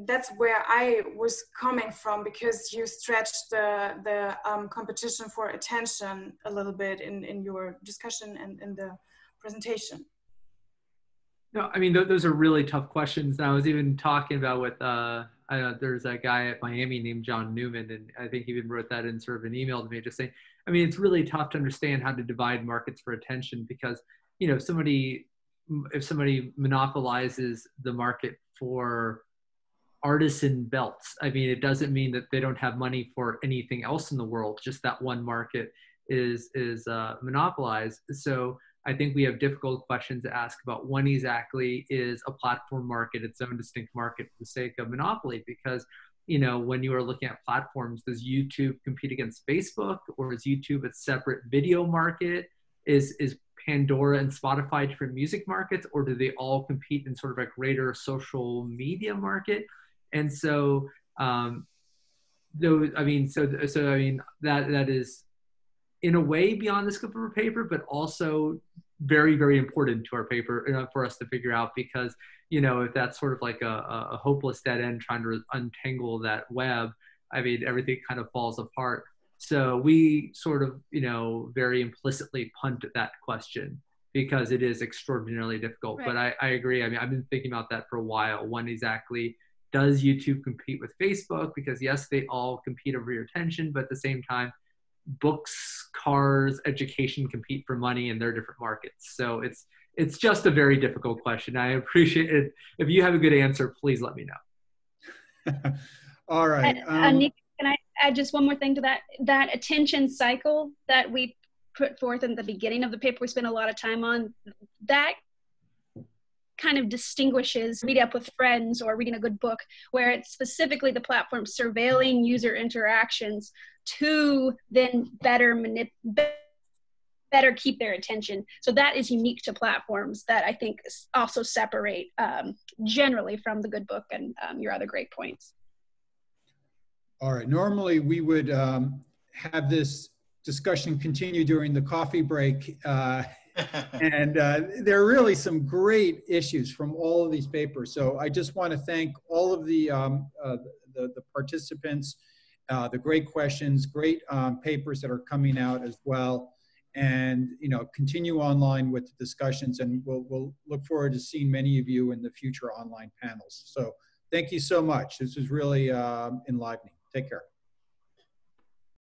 that's where I was coming from, because you stretched the competition for attention a little bit in your discussion and in the presentation. No, I mean, those are really tough questions. And I was even talking about with, there's a guy at Miami named John Newman, and I think he even wrote that in sort of an email to me, just saying, I mean, it's really tough to understand how to divide markets for attention because, you know, if somebody monopolizes the market for artisan belts, I mean, it doesn't mean that they don't have money for anything else in the world, just that one market is monopolized. So I think we have difficult questions to ask about when exactly is a platform market its own distinct market for the sake of monopoly, because, you know, when you are looking at platforms, does YouTube compete against Facebook, or is YouTube a separate video market? Is Pandora and Spotify different music markets, or do they all compete in sort of a greater social media market? And so, I mean, that is in a way beyond the scope of our paper, but also very, very important to our paper for us to figure out, because, you know, if that's sort of like a hopeless dead end trying to untangle that web, I mean, everything kind of falls apart. So we sort of, you know, very implicitly punt that question because it is extraordinarily difficult. Right. But I agree. I mean, I've been thinking about that for a while. When exactly does YouTube compete with Facebook? Because yes, they all compete over your attention, but at the same time, books, cars, education compete for money in their different markets. So it's just a very difficult question. I appreciate it. If you have a good answer, please let me know. All right. Nick, can I add just one more thing to that? That attention cycle that we put forth in the beginning of the paper, we spent a lot of time on, that kind of distinguishes meet up with friends or reading a good book, where it's specifically the platform surveilling user interactions to then better keep their attention. So that is unique to platforms that I think also separate generally from the good book and your other great points. All right. Normally we would have this discussion continue during the coffee break. And there are really some great issues from all of these papers. So I just want to thank all of the participants, the great questions, great papers that are coming out as well. And, you know, continue online with the discussions, and we'll look forward to seeing many of you in the future online panels. So thank you so much. This was really enlivening. Take care.